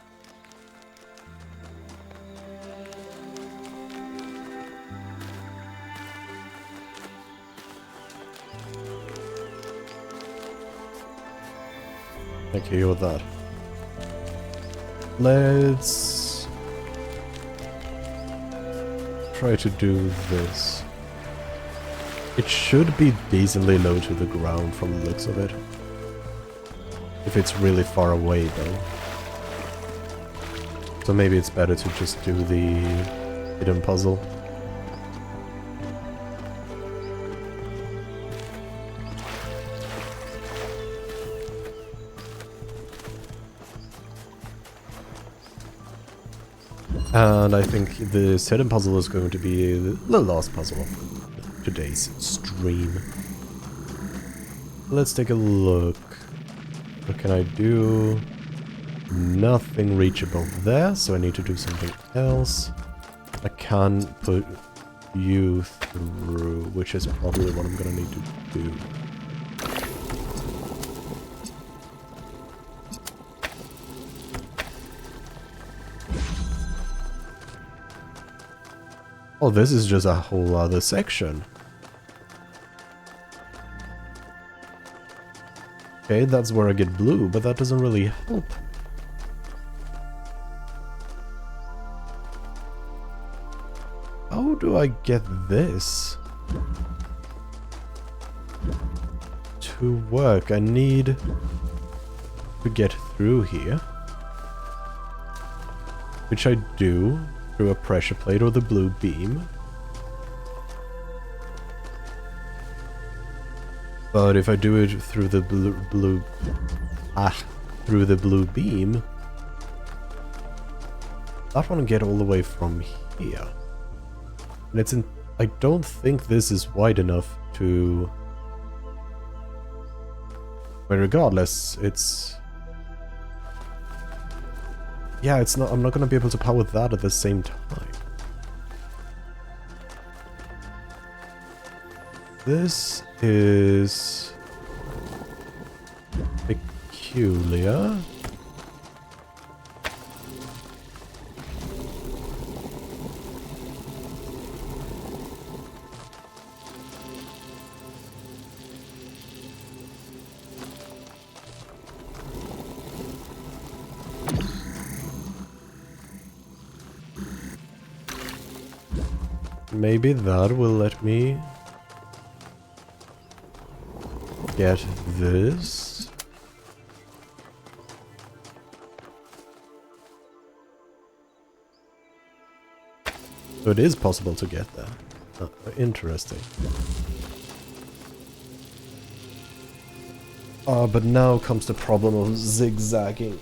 Okay, with that. Let's try to do this. It should be decently low to the ground from the looks of it. If it's really far away though. So maybe it's better to just do the hidden puzzle. And I think this hidden puzzle is going to be the last puzzle of today's stream. Let's take a look. What can I do? Nothing reachable there, so I need to do something else. I can put you through, which is probably what I'm gonna need to do. Oh, this is just a whole other section. Okay, that's where I get blue, but that doesn't really help. How do I get this to work? I need to get through here. Which I do through a pressure plate or the blue beam. But if I do it through the through the blue beam, that one get all the way from here. And it's in, I don't think this is wide enough to, but regardless, it's, yeah, it's not, I'm not gonna be able to power that at the same time. This is peculiar. Maybe that will let me get this. So it is possible to get there. Interesting. But now comes the problem of zigzagging.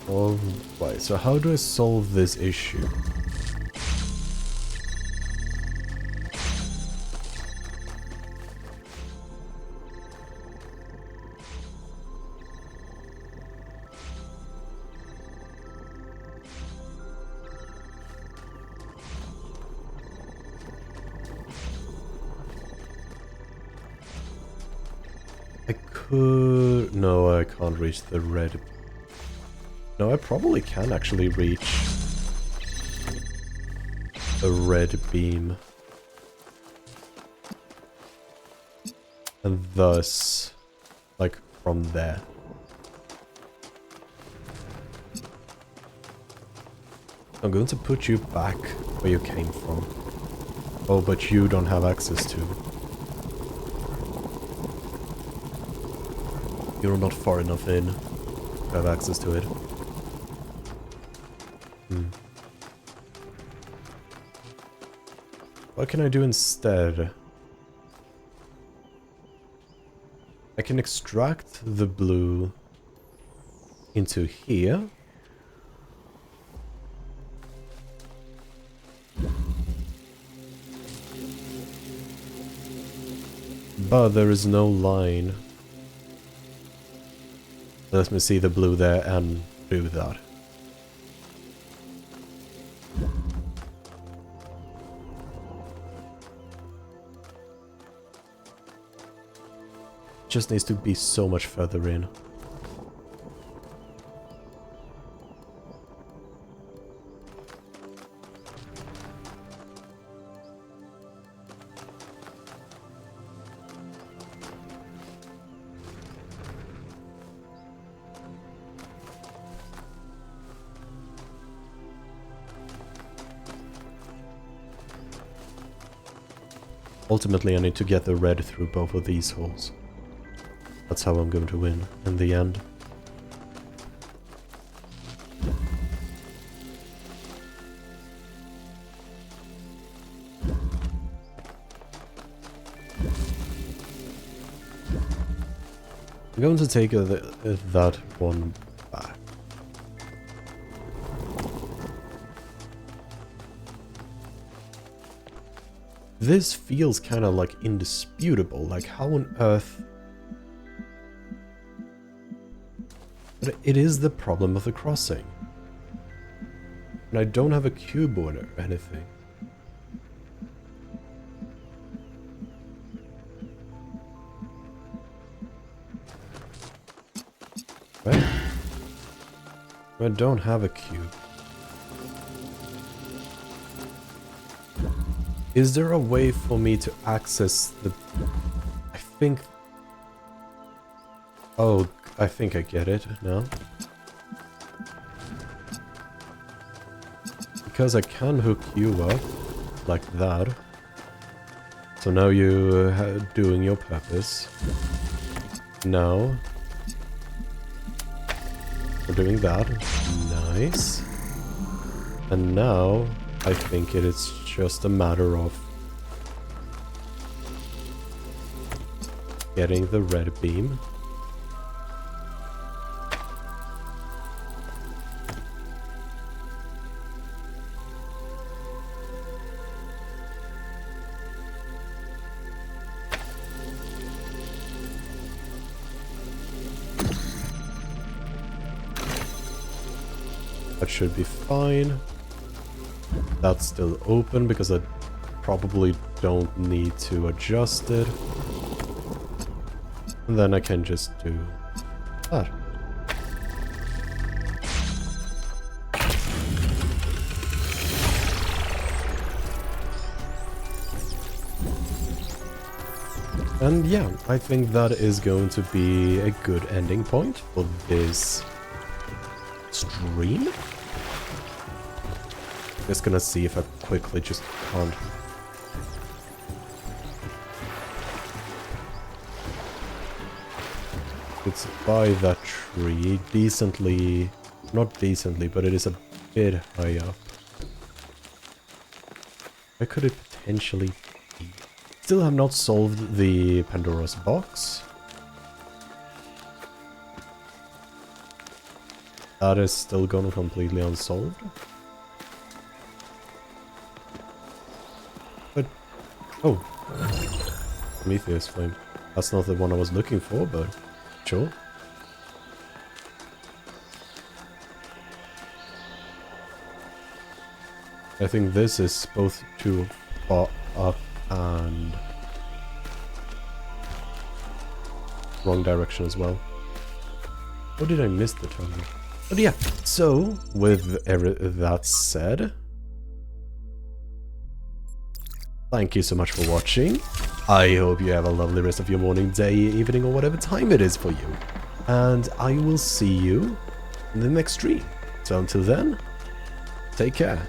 Alright, so how do I solve this issue? I could... No, I can't reach the red. No, I probably can actually reach the red beam. And thus, like, from there. I'm going to put you back where you came from. Oh, but you don't have access to it. You're not far enough in to have access to it. What can I do instead? I can extract the blue into here. But there is no line. Let me see the blue there and do that. Just needs to be so much further in. Ultimately, I need to get the red through both of these holes. That's how I'm going to win in the end. I'm going to take that one back. This feels kind of like indisputable, like how on earth... But it is the problem of the crossing. And I don't have a cube or anything. Right? I don't have a cube. Is there a way for me to access the... I think... Oh, I think I get it now. Because I can hook you up like that. So now you're doing your purpose. Now we're doing that. Nice. And now I think it is just a matter of getting the red beam. That should be fine. That's still open because I probably don't need to adjust it. And then I can just do that. And yeah, I think that is going to be a good ending point for this stream. Just gonna see if I quickly just can't. It's by that tree, decently, not decently, but it is a bit high up. Where could it potentially be? Still have not solved the Pandora's box. That is still gone completely unsolved. But, oh, Prometheus flame. That's not the one I was looking for, but sure. I think this is both too far up and wrong direction as well. Or did I miss the target? But yeah, so with that said, thank you so much for watching. I hope you have a lovely rest of your morning, day, evening, or whatever time it is for you. And I will see you in the next stream. So until then, take care.